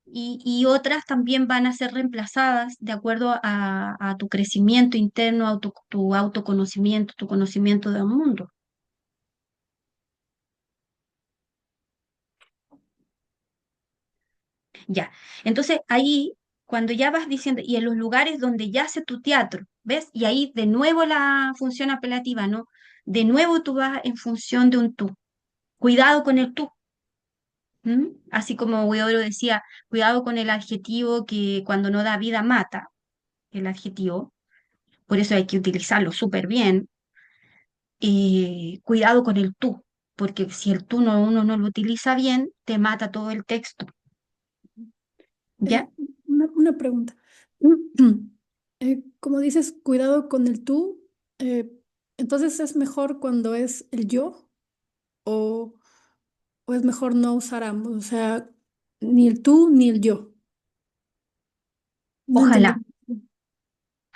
y otras también van a ser reemplazadas de acuerdo a tu crecimiento interno, a tu autoconocimiento, tu conocimiento del mundo. Ya. Entonces ahí, cuando ya vas diciendo, y en los lugares donde yace tu teatro, ¿ves? Y ahí de nuevo la función apelativa, ¿no? De nuevo tú vas en función de un tú. Cuidado con el tú. ¿M? Así como Huidobro decía, cuidado con el adjetivo que cuando no da vida mata, el adjetivo. Por eso hay que utilizarlo súper bien. Cuidado con el tú, porque si el tú no, uno no lo utiliza bien, te mata todo el texto. Eh, ¿Ya? una pregunta. Como dices, cuidado con el tú, eh, entonces es mejor cuando es el yo o, o es mejor no usar ambos, o sea, ni el tú ni el yo. No entendí. Ojalá.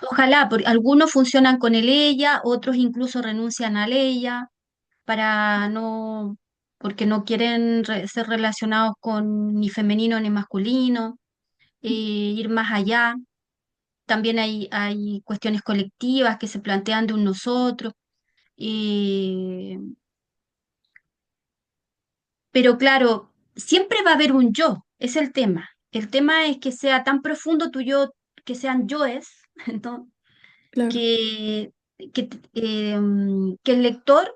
Ojalá, porque algunos funcionan con el ella, otros incluso renuncian al ella para no, porque no quieren ser relacionados con ni femenino ni masculino, ir más allá. También hay cuestiones colectivas que se plantean de un nosotros, eh, pero claro, siempre va a haber un yo, es el tema. El tema es que sea tan profundo tu yo, que sean yoes, entonces, Claro, que, que el lector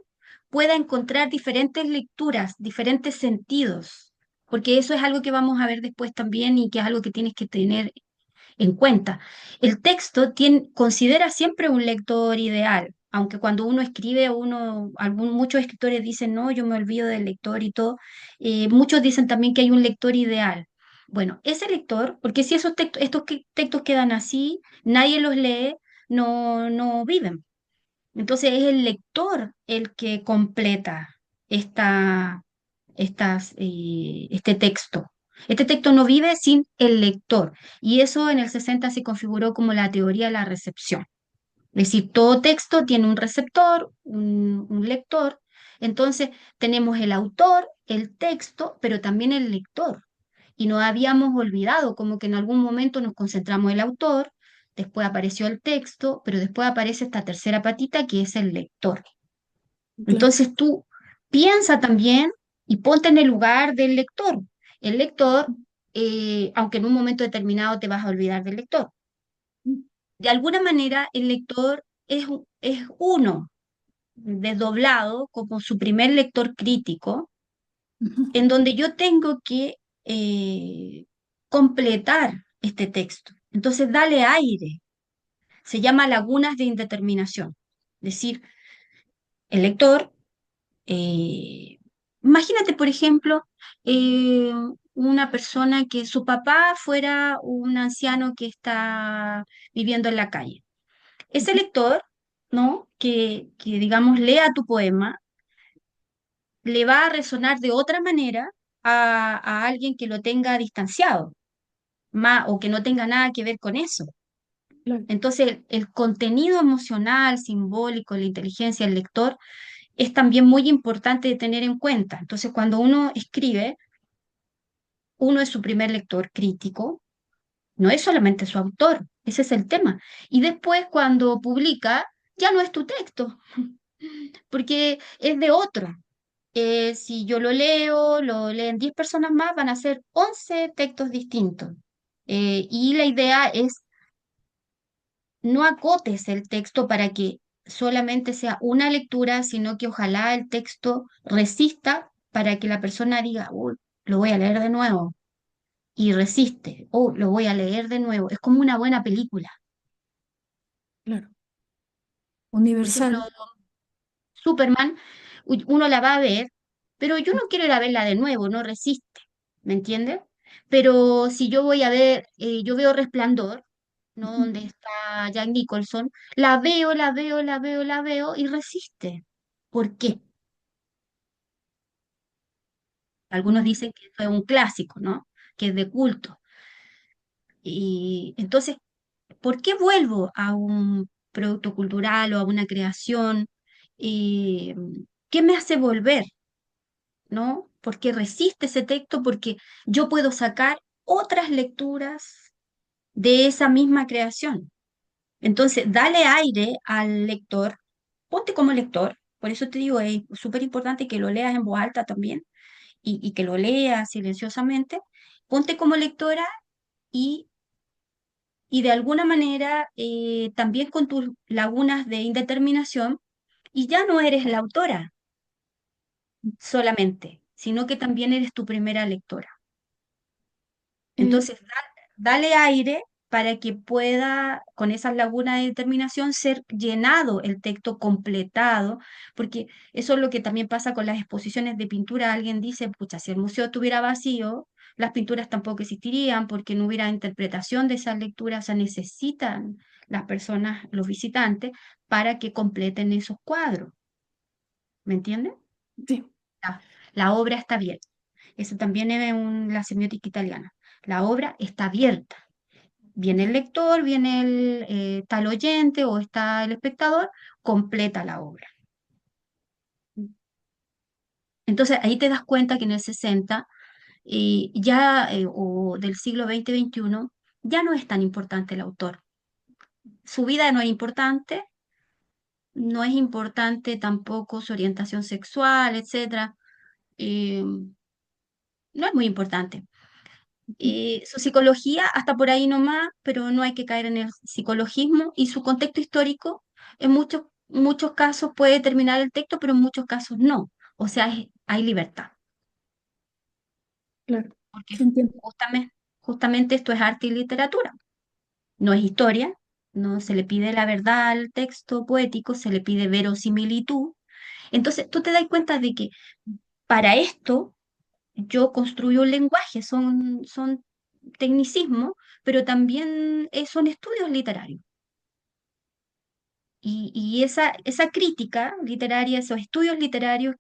pueda encontrar diferentes lecturas, diferentes sentidos, porque eso es algo que vamos a ver después también y que es algo que tienes que tener en cuenta. El texto considera siempre un lector ideal, aunque cuando uno escribe, muchos escritores dicen, no, yo me olvido del lector y todo, muchos dicen también que hay un lector ideal. Bueno, ese lector, porque si textos quedan así, nadie los lee, no viven. Entonces es el lector el que completa esta, este texto. Este texto no vive sin el lector y eso en el 60 se configuró como la teoría de la recepción. Es decir, todo texto tiene un receptor, un lector. Entonces tenemos el autor, el texto, pero también el lector. Y nos habíamos olvidado, como que en algún momento nos concentramos en el autor, después apareció el texto, pero después aparece esta tercera patita que es el lector. claro. Entonces tú piensa también y ponte en el lugar del lector. El lector, aunque en un momento determinado te vas a olvidar del lector, de alguna manera el lector es uno, desdoblado como su primer lector crítico, Ujú, en donde yo tengo que eh, completar este texto. Entonces, dale aire. Se llama lagunas de indeterminación. Es decir, el lector, eh, imagínate, por ejemplo, eh, una persona que su papá fuera un anciano que está viviendo en la calle. Ese ujú, lector, ¿no? Que digamos, lea tu poema, le va a resonar de otra manera a alguien que lo tenga distanciado, o que no tenga nada que ver con eso. claro. Entonces, el contenido emocional, simbólico, la inteligencia del lector es también muy importante de tener en cuenta. Entonces, cuando uno escribe, uno es su primer lector crítico, no es solamente su autor, ese es el tema. Y después, cuando publica, ya no es tu texto, porque es de otro. Si yo lo leen 10 personas más, van a ser 11 textos distintos. Y la idea es no acotes el texto para que solamente sea una lectura, sino que ojalá el texto resista para que la persona diga, uy, lo voy a leer de nuevo, y resiste, oh, lo voy a leer de nuevo. Es como una buena película. claro. Por ejemplo, Universal. Superman, uno la va a ver, pero yo no quiero ir a verla de nuevo, no resiste, ¿me entiendes? Pero si yo voy a ver, yo veo Resplandor, ¿no? Ujú. Donde está Jack Nicholson, la veo, la veo, la veo, la veo y resiste. ¿Por Sí. qué? Algunos Mm, dicen que eso es un clásico, ¿no? Que es de culto. Y entonces, ¿por qué vuelvo a un producto cultural o a una creación? Eh, ¿Qué me hace volver? ¿No? Porque resiste ese texto, porque yo puedo sacar otras lecturas de esa misma creación. Entonces, dale aire al lector, ponte como lector, por eso te digo, es súper importante que lo leas en voz alta también y que lo leas silenciosamente, ponte como lectora y, y de alguna manera también con tus lagunas de indeterminación, y ya no eres la autora solamente, sino que también eres tu primera lectora. eh, Entonces, dale aire para que pueda, con esas lagunas de determinación, ser llenado el texto completado, porque eso es lo que también pasa con las exposiciones de pintura. Alguien dice, pucha, si el museo estuviera vacío, las pinturas tampoco existirían porque no hubiera interpretación de esas lecturas, o sea, necesitan las personas, los visitantes, para que completen esos cuadros. ¿Me entienden? sí, La obra está bien. Eso también es la semiótica italiana. La obra está abierta. Viene el lector, viene tal oyente o está el espectador, completa la obra. Entonces ahí te das cuenta que en el 60 o del siglo XX-XXI ya no es tan importante el autor. Su vida no es importante, no es importante tampoco su orientación sexual, etcétera. eh, no es muy importante. Su psicología hasta por ahí nomás, pero no hay que caer en el psicologismo y su contexto histórico en muchos casos puede determinar el texto, pero en muchos casos no. O sea, hay libertad, claro. porque Sí, entiendo. justamente esto es arte y literatura, no es historia, no se le pide la verdad al texto poético, se le pide verosimilitud. Entonces, tú te das cuenta de que para esto yo construyo un lenguaje, son tecnicismos, pero también son estudios literarios. Y esa crítica literaria, esos estudios literarios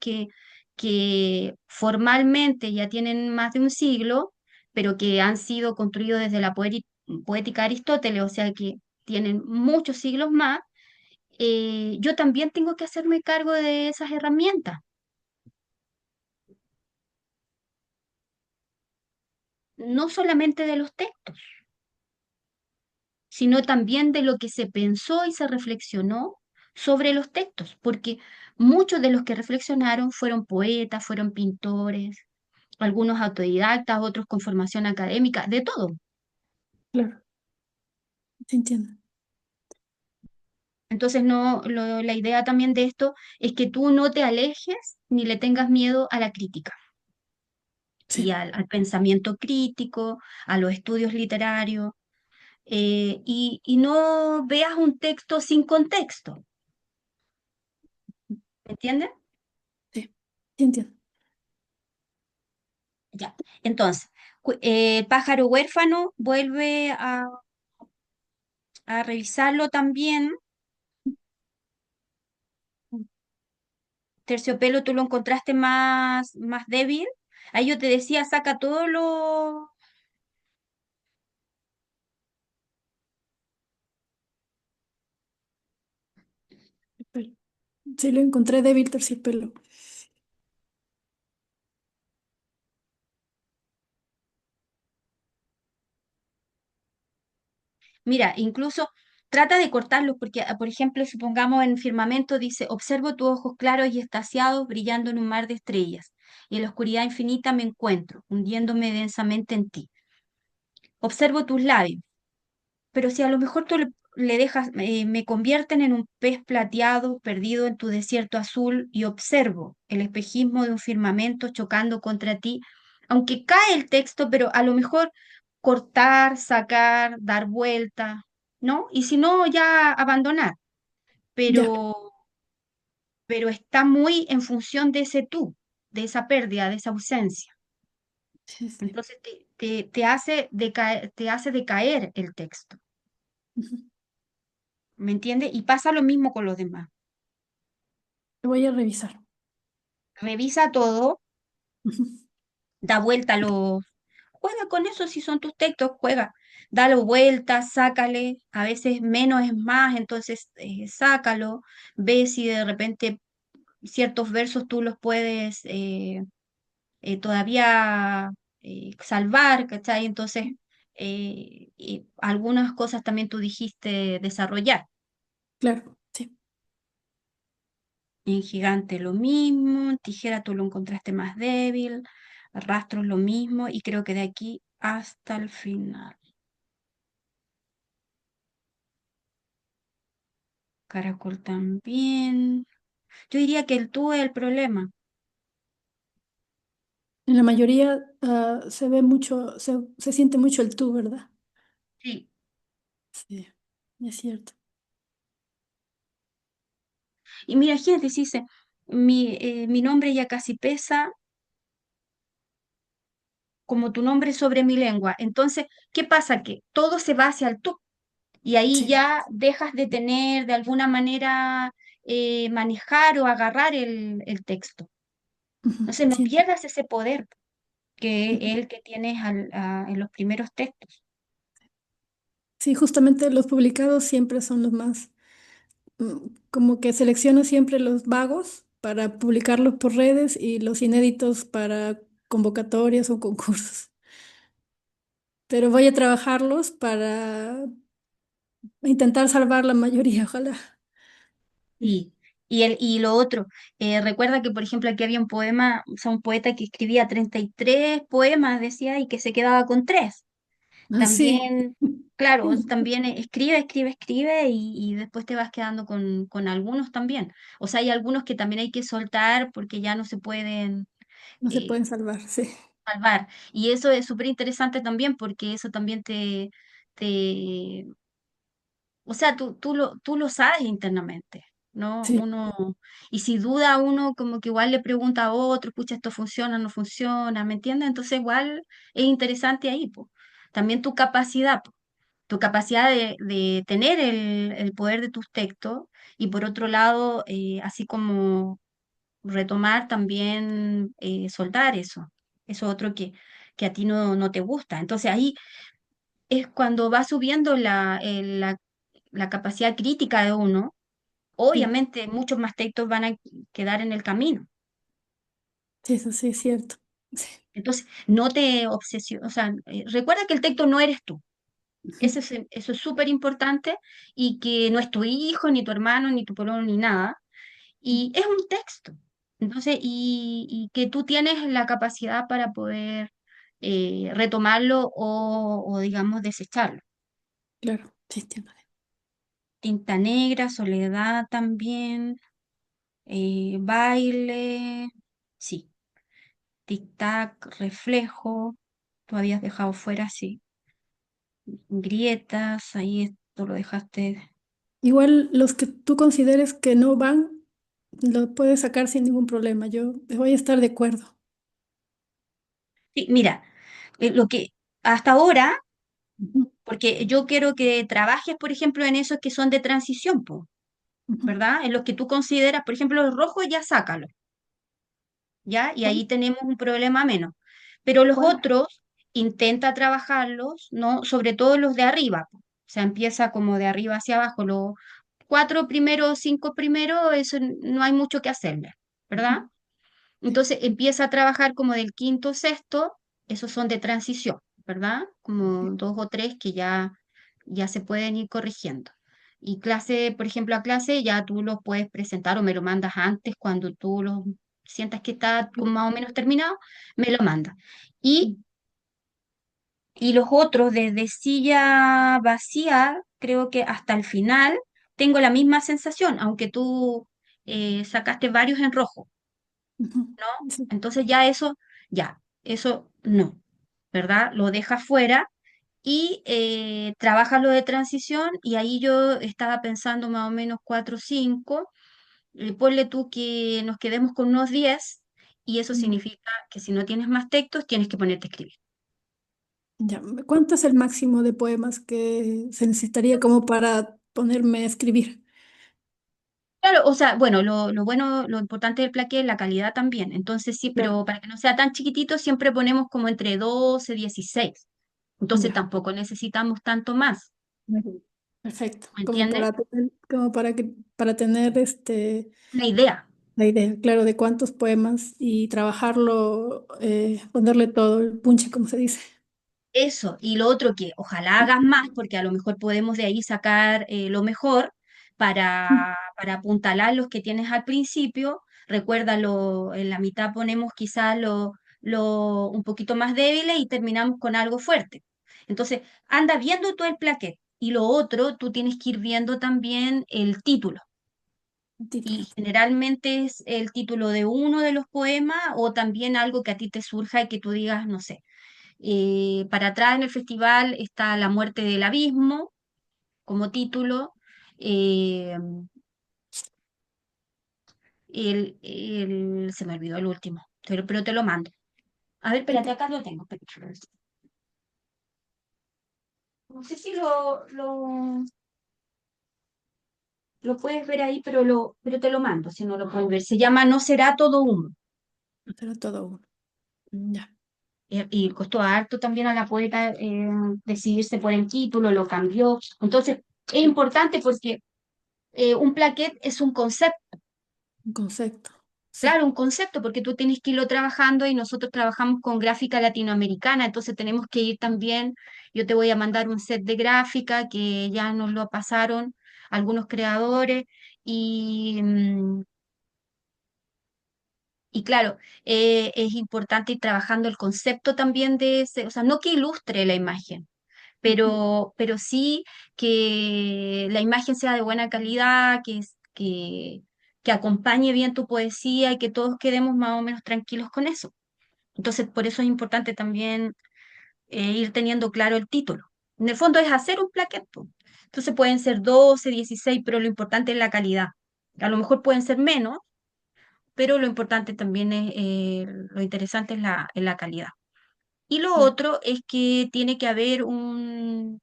que formalmente ya tienen más de un siglo, pero que han sido construidos desde la poética de Aristóteles, o sea que tienen muchos siglos más, yo también tengo que hacerme cargo de esas herramientas, no solamente de los textos, sino también de lo que se pensó y se reflexionó sobre los textos, porque muchos de los que reflexionaron fueron poetas, fueron pintores, algunos autodidactas, otros con formación académica, de todo. Claro, sí, entiendo. Entonces, no, la idea también de esto es que tú no te alejes ni le tengas miedo a la crítica y Sí, al pensamiento crítico, a los estudios literarios, y no veas un texto sin contexto, ¿entiendes? sí, sí, entiendo. Ya. Entonces, Pájaro Huérfano vuelve a revisarlo también. Terciopelo, tú lo encontraste más débil. Ahí yo te decía, saca todo lo... Terciopelo. Sí, lo encontré débil terciopelo. Mira, incluso trata de cortarlos porque, por ejemplo, supongamos en firmamento dice, observo tus ojos claros y estaciados brillando en un mar de estrellas, y en la oscuridad infinita me encuentro, hundiéndome densamente en ti. Observo tus labios. Pero si a lo mejor tú le dejas, me convierten en un pez plateado perdido en tu desierto azul y observo el espejismo de un firmamento chocando contra ti, aunque cae el texto, pero a lo mejor cortar, sacar, dar vuelta, ¿no? Y si no, ya abandonar, Ya. pero, pero está muy en función de ese tú, de esa pérdida, de esa ausencia. Sí, sí. Entonces te hace te hace decaer el texto, Ujú. ¿me entiendes? Y pasa lo mismo con los demás. Lo voy a revisar. Revisa todo, Ujú. da vuelta a los... Juega con eso si son tus textos, juega. Dalo vuelta, sácale. A veces menos es más, entonces sácalo. Ve si de repente ciertos versos tú los puedes todavía salvar, ¿cachai? Entonces, y algunas cosas también tú dijiste desarrollar. Claro, sí. En gigante lo mismo, en tijera tú lo encontraste más débil, rastros lo mismo, y creo que de aquí hasta el final. Caracol también. Yo diría que el tú es el problema. En la mayoría se ve mucho, se siente mucho el tú, ¿verdad? Sí. Sí, es cierto. Y mira, gente, si dice, mi nombre ya casi pesa como tu nombre sobre mi lengua. Entonces, ¿qué pasa? Que todo se va hacia el tú. Y ahí Sí. ya dejas de tener de alguna manera manejar o agarrar el texto. Ujú. Entonces, no Sí, pierdas ese poder que ujú. es el que tienes en los primeros textos. Sí, justamente los publicados siempre son los más, como que selecciono siempre los vagos para publicarlos por redes y los inéditos para convocatorias o concursos. Pero voy a trabajarlos para intentar salvar la mayoría, ojalá. Sí. Y lo otro, recuerda que, por ejemplo, aquí había un poema, o sea, un poeta que escribía 33 poemas, decía, y que se quedaba con tres. Así. También, claro, también escribe, escribe, escribe y después te vas quedando con algunos también. O sea, hay algunos que también hay que soltar porque ya no se pueden No se eh, pueden salvar, sí. salvar. Y eso es súper interesante también porque eso también te, o sea, tú lo sabes internamente, ¿no? Sí, Uno, y si duda uno, como que igual le pregunta a otro, escucha, esto funciona, no funciona, ¿me entiendes? Entonces igual es interesante ahí, pues. También tu capacidad, po, tu capacidad de tener el poder de tus textos y por otro lado, así como retomar también, soltar eso otro que a ti no te gusta. Entonces ahí es cuando va subiendo la capacidad crítica de uno, sí, obviamente muchos más textos van a quedar en el camino. sí, eso sí es cierto. Sí. Entonces, no te obsesiones, o sea, recuerda que el texto no eres tú. Eso es súper importante y que no es tu hijo, ni tu hermano, ni tu pololo, ni nada. Y es un texto. Entonces, y que tú tienes la capacidad para poder retomarlo o, digamos, desecharlo. Claro, sí, entiendo. Tinta negra, soledad también, baile, sí, tic-tac, reflejo, tú habías dejado fuera, sí, grietas, ahí esto lo dejaste. Igual los que tú consideres que no van, los puedes sacar sin ningún problema. Yo voy a estar de acuerdo. Sí, mira, lo que hasta ahora, Ujú, porque yo quiero que trabajes, por ejemplo, en esos que son de transición, po, ujú. ¿verdad? En los que tú consideras, por ejemplo, los rojos ya sácalos, ¿ya? Y ¿Cuál? ahí tenemos un problema menos. Pero los ¿Cuál? otros, intenta trabajarlos, ¿no? Sobre todo los de arriba, po. O sea, empieza como de arriba hacia abajo. Los cuatro primeros, cinco primeros, eso no hay mucho que hacerle, Ujú. ¿verdad? Sí, Entonces empieza a trabajar como del quinto, sexto, esos son de transición, ¿verdad? Como sí, dos o tres que ya se pueden ir corrigiendo. Y clase, por ejemplo, a clase ya tú los puedes presentar o me lo mandas antes cuando tú lo sientas que está como más o menos terminado, me lo mandas. Y, sí. y los otros desde silla vacía, creo que hasta el final tengo la misma sensación, aunque tú sacaste varios en rojo. Ujú. ¿No? Sí, Entonces ya eso no, ¿verdad? Lo deja fuera y trabajas lo de transición y ahí yo estaba pensando más o menos 4 o 5. Ponle tú que nos quedemos con unos 10 y eso Ya. significa que si no tienes más textos tienes que ponerte a escribir. Ya. ¿Cuánto es el máximo de poemas que se necesitaría como para ponerme a escribir? Claro, o sea, bueno, lo bueno, lo importante del plaqué es la calidad también. Entonces sí, Claro. pero para que no sea tan chiquitito, siempre ponemos como entre 12 16. Entonces Ya. tampoco necesitamos tanto más. Ujú. Perfecto. ¿Me Como entiendes? para tener La idea. la idea, claro, de cuántos poemas y trabajarlo, ponerle todo el punche, como se dice. Eso, y lo otro que ojalá hagas más, porque a lo mejor podemos de ahí sacar lo mejor para apuntalar los que tienes al principio. Recuérdalo, en la mitad ponemos quizás un poquito más débiles y terminamos con algo fuerte. Entonces, anda viendo tú el plaquet. Y lo otro, tú tienes que ir viendo también el título. Título. Y generalmente es el título de uno de los poemas o también algo que a ti te surja y que tú digas, no sé. Para atrás en el festival está La muerte del abismo como título. eh, se me olvidó el último, pero te lo mando. A ver, espérate, acá lo tengo. Espérate. No sé si lo puedes ver ahí, pero te lo mando, si no lo puedes ver. Se llama No será todo humo. Será todo uno. Ya. Y costó harto también a la poeta decidirse por el título, lo cambió. Entonces, es importante porque un plaquet es un concepto. Un concepto. Sí. Claro, un concepto, porque tú tienes que irlo trabajando y nosotros trabajamos con gráfica latinoamericana, entonces tenemos que ir también, yo te voy a mandar un set de gráfica que ya nos lo pasaron algunos creadores y, y claro, es importante ir trabajando el concepto también de ese, o sea, no que ilustre la imagen, Ujú. pero sí que la imagen sea de buena calidad, que acompañe bien tu poesía y que todos quedemos más o menos tranquilos con eso. Entonces, por eso es importante también ir teniendo claro el título. En el fondo es hacer un plaquet, po. Entonces pueden ser 12 16 pero lo importante es la calidad. A lo mejor pueden ser menos, pero lo importante también es, lo interesante es la calidad. Y lo Ya. otro es que tiene que haber un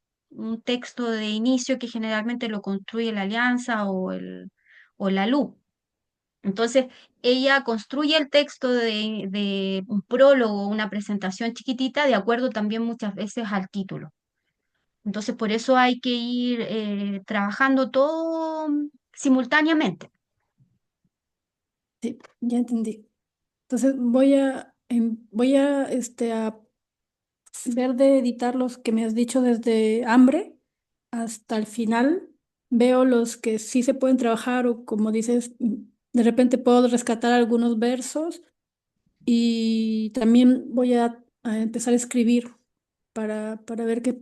texto de inicio que generalmente lo construye la Alianza o la LU. Entonces, ella construye el texto de un prólogo, una presentación chiquitita, de acuerdo también muchas veces al título. Entonces, por eso hay que ir trabajando todo simultáneamente. Sí, ya entendí. Entonces a ver de editar los que me has dicho desde hambre hasta el final. Veo los que sí se pueden trabajar o como dices, de repente puedo rescatar algunos versos y también a empezar a escribir para ver que,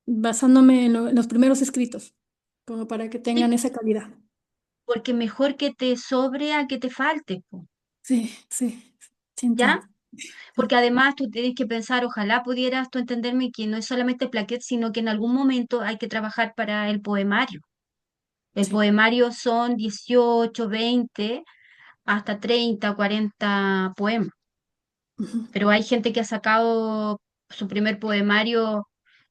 basándome en los primeros escritos, como para que Sí, tengan esa calidad. porque mejor que te sobre a que te falte, po, Sí, sí, sí ¿ya? entiendo. Porque Sí, además tú tienes que pensar, ojalá pudieras tú entenderme que no es solamente plaquet, sino que en algún momento hay que trabajar para el poemario. El sí. poemario son 18 20 hasta 30 40 poemas. Ujú. Pero hay gente que ha sacado su primer poemario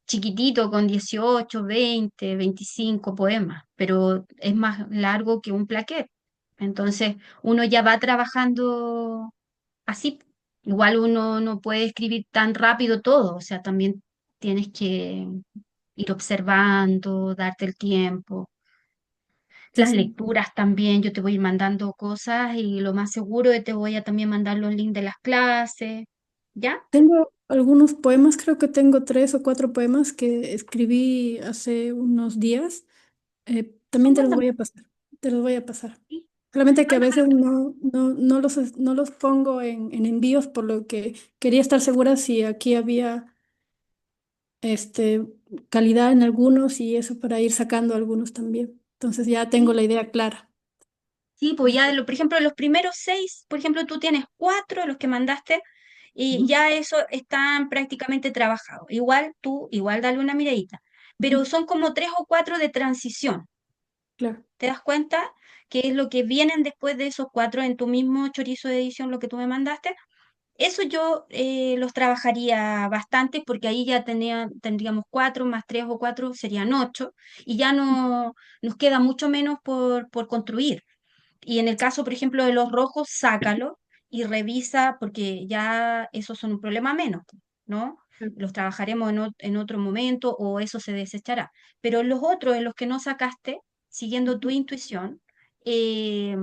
chiquitito con 18 20 25 poemas, pero es más largo que un plaquet. Entonces uno ya va trabajando así. Igual uno no puede escribir tan rápido todo, o sea, también tienes que ir observando, darte el tiempo. Sí, Las sí. lecturas también, yo te voy a ir mandando cosas y lo más seguro es que te voy a también mandar los links de las clases, ¿ya? Tengo algunos poemas, creo que tengo 3 o 4 poemas que escribí hace unos días. Ah, También te los mándame, voy a pasar, te los voy a pasar. sí, Solamente que a veces mándamelo. no los pongo en envíos, por lo que quería estar segura si aquí había este, calidad en algunos y eso para ir sacando algunos también. Entonces ya tengo Sí, la idea clara. sí, pues ya, por ejemplo, los primeros 6, por ejemplo, tú tienes 4 los que mandaste y Ujú, ya eso están prácticamente trabajados. Igual tú, igual dale una miradita, ujú, pero son como tres o cuatro de transición. claro. ¿Te das cuenta? Que es lo que vienen después de esos cuatro en tu mismo chorizo de edición, lo que tú me mandaste. Eso yo los trabajaría bastante porque ahí ya tendríamos cuatro más tres o cuatro serían ocho y ya no nos queda mucho menos por construir. Y en el caso, por ejemplo, de los rojos, sácalo y revisa porque ya esos son un problema menos, ¿no? Claro. Los trabajaremos en otro momento o eso se desechará. Pero los otros en los que no sacaste, siguiendo tu Ujú, intuición, eh,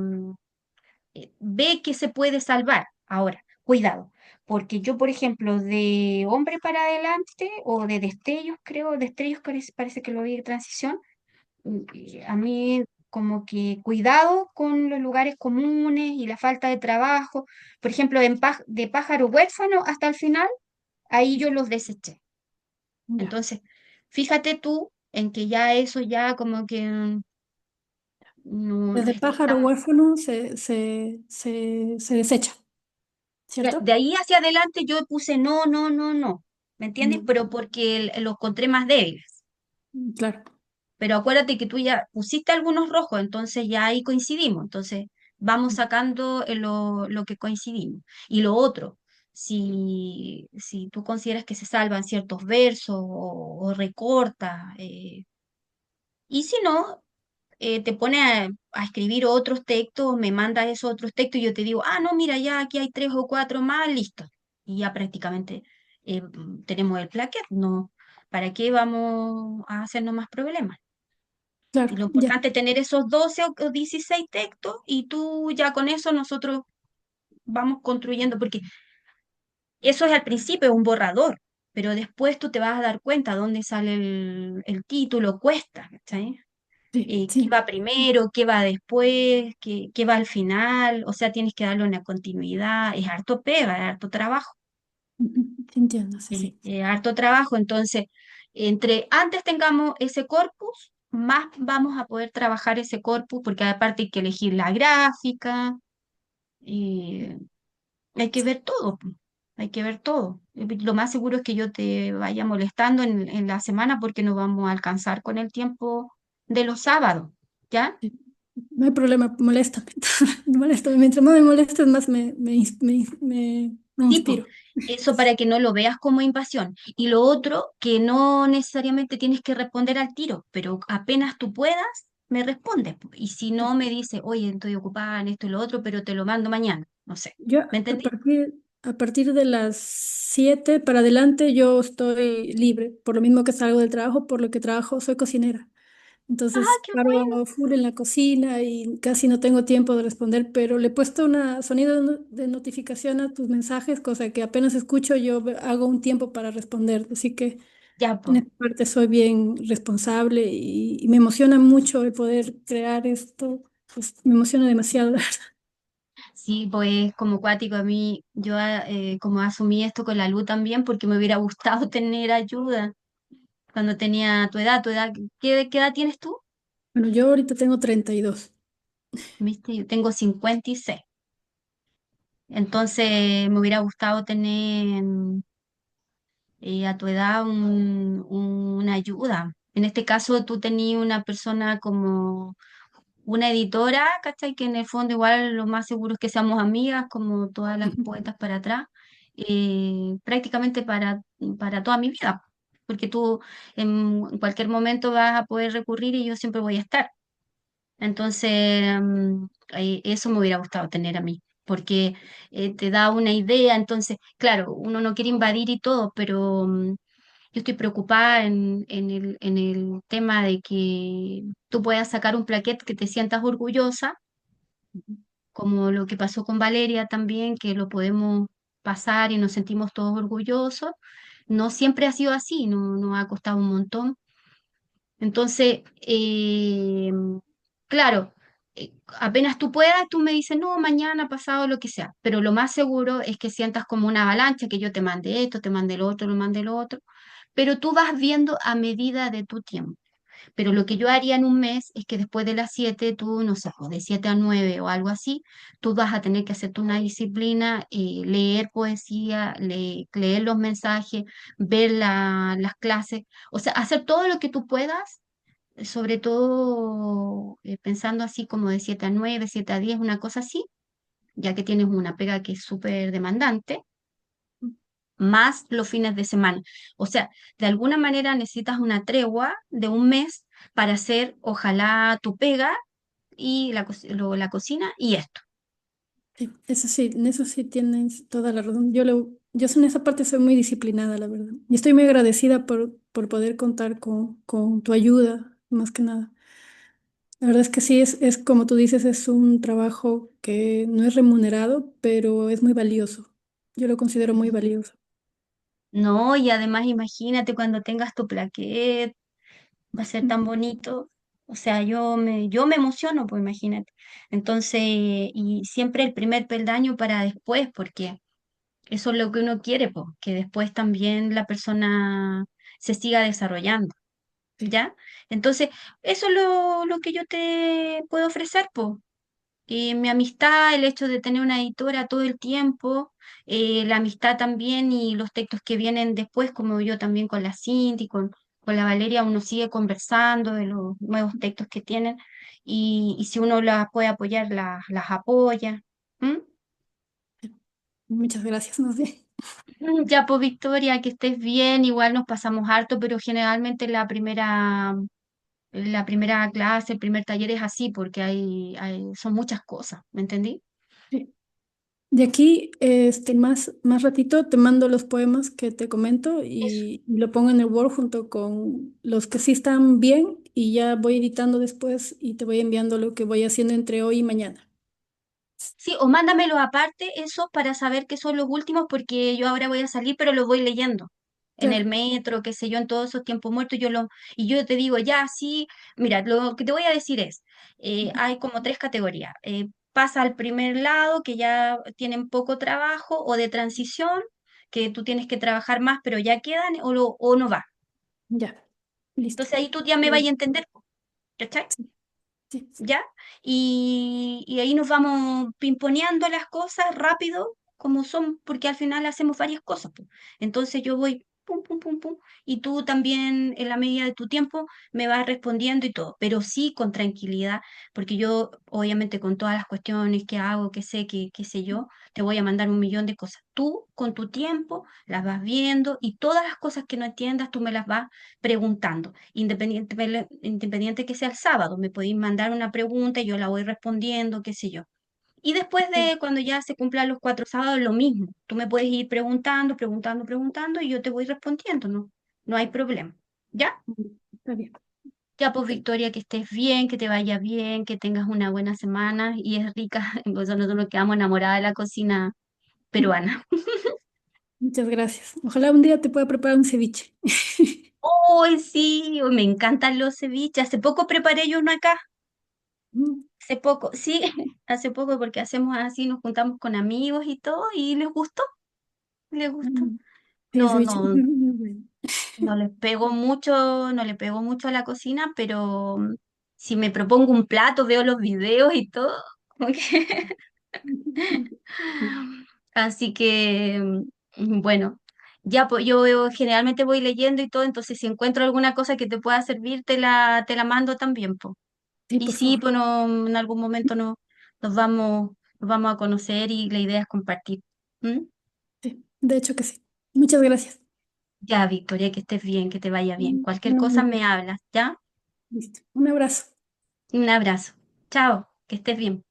ve que se puede salvar. Ahora, cuidado, porque yo, por ejemplo, de hombre para adelante o de destellos, creo, destellos parece que lo vi de transición, a mí como que cuidado con los lugares comunes y la falta de trabajo. Por ejemplo, de pájaro huérfano hasta el final, ahí yo los deseché. ya. Entonces, fíjate tú en que ya eso ya como que no Desde pájaro está. huérfano se desecha, De ¿cierto? ahí hacia adelante yo puse no, no, no, no. ¿Me entiendes? Mm, Pero porque los encontré más débiles. claro. Pero acuérdate que tú ya pusiste algunos rojos, entonces ya ahí coincidimos. Entonces vamos sacando lo que coincidimos. Y lo otro, si tú consideras que se salvan ciertos versos o recorta, y si no, te pone a escribir otros textos, me manda esos otros textos y yo te digo, ah, no, mira, ya aquí hay tres o cuatro más, listo. Y ya prácticamente tenemos el plaquet, ¿no? ¿Para qué vamos a hacernos más problemas? Claro, Y lo ya. importante es tener esos 12 o 16 textos y tú ya con eso nosotros vamos construyendo, porque eso es al principio, es un borrador, pero después tú te vas a dar cuenta dónde sale el título, cuesta, ¿cachai? Sí, Qué sí. va primero, qué va después, qué va al final, o sea, tienes que darle una continuidad, es harto pega, es harto trabajo, Ujú, sí entiendo, sí, sí. harto trabajo, entonces, entre antes tengamos ese corpus, más vamos a poder trabajar ese corpus, porque aparte hay que elegir la gráfica, eh, hay que ver todo, po, hay que ver todo. Lo más seguro es que yo te vaya molestando en la semana porque no vamos a alcanzar con el tiempo de los sábados, ¿ya? Sí. No hay problema, moléstame. Moléstame. Mientras más me molestes, más me Tipo, inspiro. eso para que no lo veas como invasión. Y lo otro, que no necesariamente tienes que responder al tiro, pero apenas tú puedas, me respondes, po. Y si no, me dice, oye, estoy ocupada en esto y lo otro, pero te lo mando mañana. No sé. Yo ¿Me entendí? a partir de las 7 para adelante yo estoy libre, por lo mismo que salgo del trabajo, por lo que trabajo, soy cocinera. Ah, Entonces qué bueno. paro full en la cocina y casi no tengo tiempo de responder, pero le he puesto un sonido de notificación a tus mensajes, cosa que apenas escucho yo hago un tiempo para responder. Así que Ya, en pues. esta parte soy bien responsable y me emociona mucho el poder crear esto. Pues me emociona demasiado, la verdad. Sí, pues como cuático a mí, yo como asumí esto con la luz también, porque me hubiera gustado tener ayuda cuando tenía tu edad, ¿qué edad tienes tú? Bueno, yo ahorita tengo 32. ¿Viste? Yo tengo 56. Entonces me hubiera gustado tener a tu edad una ayuda. En este caso tú tenías una persona como una editora, ¿cachai? Que en el fondo igual lo más seguro es que seamos amigas, como todas las poetas para atrás, prácticamente para toda mi vida, porque tú en cualquier momento vas a poder recurrir y yo siempre voy a estar. Entonces, eso me hubiera gustado tener a mí, porque te da una idea. Entonces, claro, uno no quiere invadir y todo, pero yo estoy preocupada en el tema de que tú puedas sacar un plaquet que te sientas orgullosa, como lo que pasó con Valeria también, que lo podemos pasar y nos sentimos todos orgullosos. No siempre ha sido así, no, nos ha costado un montón. Entonces, claro, apenas tú puedas, tú me dices, no, mañana, pasado, lo que sea, pero lo más seguro es que sientas como una avalancha, que yo te mande esto, te mande lo otro, lo mande lo otro, pero tú vas viendo a medida de tu tiempo. Pero lo que yo haría en un mes es que después de las 7 tú, no sé, o de 7 a 9 o algo así, tú vas a tener que hacerte una disciplina, leer poesía, leer los mensajes, ver las clases, o sea, hacer todo lo que tú puedas, sobre todo pensando así como de 7 a 9, 7 a 10, una cosa así, ya que tienes una pega que es súper demandante, más los fines de semana. O sea, de alguna manera necesitas una tregua de un mes para hacer, ojalá, tu pega y la cocina y esto. Sí, eso sí, en eso sí tienes toda la razón. Yo en esa parte soy muy disciplinada, la verdad. Y estoy muy agradecida por poder contar con tu ayuda, más que nada. La verdad es que sí, es como tú dices, es un trabajo que no es remunerado, pero es muy valioso. Yo lo considero muy valioso. No, y además imagínate cuando tengas tu plaquet, va a ser tan bonito. O sea, yo me emociono, pues imagínate. Entonces, y siempre el primer peldaño para después, porque eso es lo que uno quiere, pues, que después también la persona se siga desarrollando. Sí, ¿Ya? Entonces, eso es lo que yo te puedo ofrecer, po. Mi amistad, el hecho de tener una editora todo el tiempo, la amistad también y los textos que vienen después, como yo también con la Cindy, con la Valeria, uno sigue conversando de los nuevos textos que tienen y si uno las puede apoyar, las apoya. ¿Mm? muchas gracias, más bien. Ya, pues Victoria, que estés bien, igual nos pasamos harto, pero generalmente la primera clase, el primer taller es así porque son muchas cosas, ¿me entendí? Sí. De aquí, más ratito te mando los poemas que te comento Eso. y lo pongo en el Word junto con los que sí están bien y ya voy editando después y te voy enviando lo que voy haciendo entre hoy y mañana. Sí, o mándamelo aparte, eso para saber qué son los últimos, porque yo ahora voy a salir, pero los voy leyendo en el Claro. metro, qué sé yo, en todos esos tiempos muertos, y yo te digo, ya, sí, mira, lo que te voy a decir es, hay como tres categorías. Pasa al primer lado, que ya tienen poco trabajo, o de transición, que tú tienes que trabajar más, pero ya quedan, o no va. Ya, listo. Entonces ahí tú ya me vas a entender, ¿cachai? Sí, sí, ¿Ya? Y ahí nos vamos pimponeando las cosas rápido, como son, porque al final hacemos varias cosas, po. Entonces yo voy pum, pum, pum, pum, y tú también en la medida de tu tiempo me vas respondiendo y todo, pero sí con tranquilidad, porque yo obviamente con todas las cuestiones que hago, que sé, que qué sé yo, te voy a mandar un millón de cosas. Tú con tu tiempo las vas viendo y todas las cosas que no entiendas tú me las vas preguntando, independiente que sea el sábado, me podéis mandar una pregunta y yo la voy respondiendo, qué sé yo. Y después sí. de cuando ya se cumplan los 4 sábados, lo mismo. Tú me puedes ir preguntando, preguntando, preguntando y yo te voy respondiendo, ¿no? No hay problema. ¿Ya? Está bien. Ya, pues Ok. Victoria, que estés bien, que te vaya bien, que tengas una buena semana y es rica. Pues nosotros nos quedamos enamoradas de la cocina peruana. Muchas gracias. Ojalá un día te pueda preparar un ceviche. ¡Uy, sí! Uy, me encantan los ceviches. Hace poco preparé yo uno acá. Mm, Hace poco, sí, hace poco porque hacemos así, nos juntamos con amigos y todo y les gustó, les gustó. mm. Sí, el No, ceviche. no, no les pego mucho, no le pego mucho a la cocina, pero si me propongo un plato, veo los videos y todo, como que- Así que, bueno, ya pues generalmente voy leyendo y todo, entonces si encuentro alguna cosa que te pueda servir, te la mando también, pues. Sí, Y por sí, favor. pues en algún momento nos vamos a conocer y la idea es compartir. ¿Mm? Sí, de hecho que sí. Muchas gracias. Ya, Victoria, que estés bien, que te vaya bien. Cualquier cosa Igualmente. me hablas, ¿ya? Listo. Un abrazo. Un abrazo. Chao, que estés bien.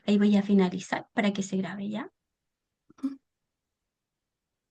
Ahí voy a finalizar para que se grabe, ¿ya?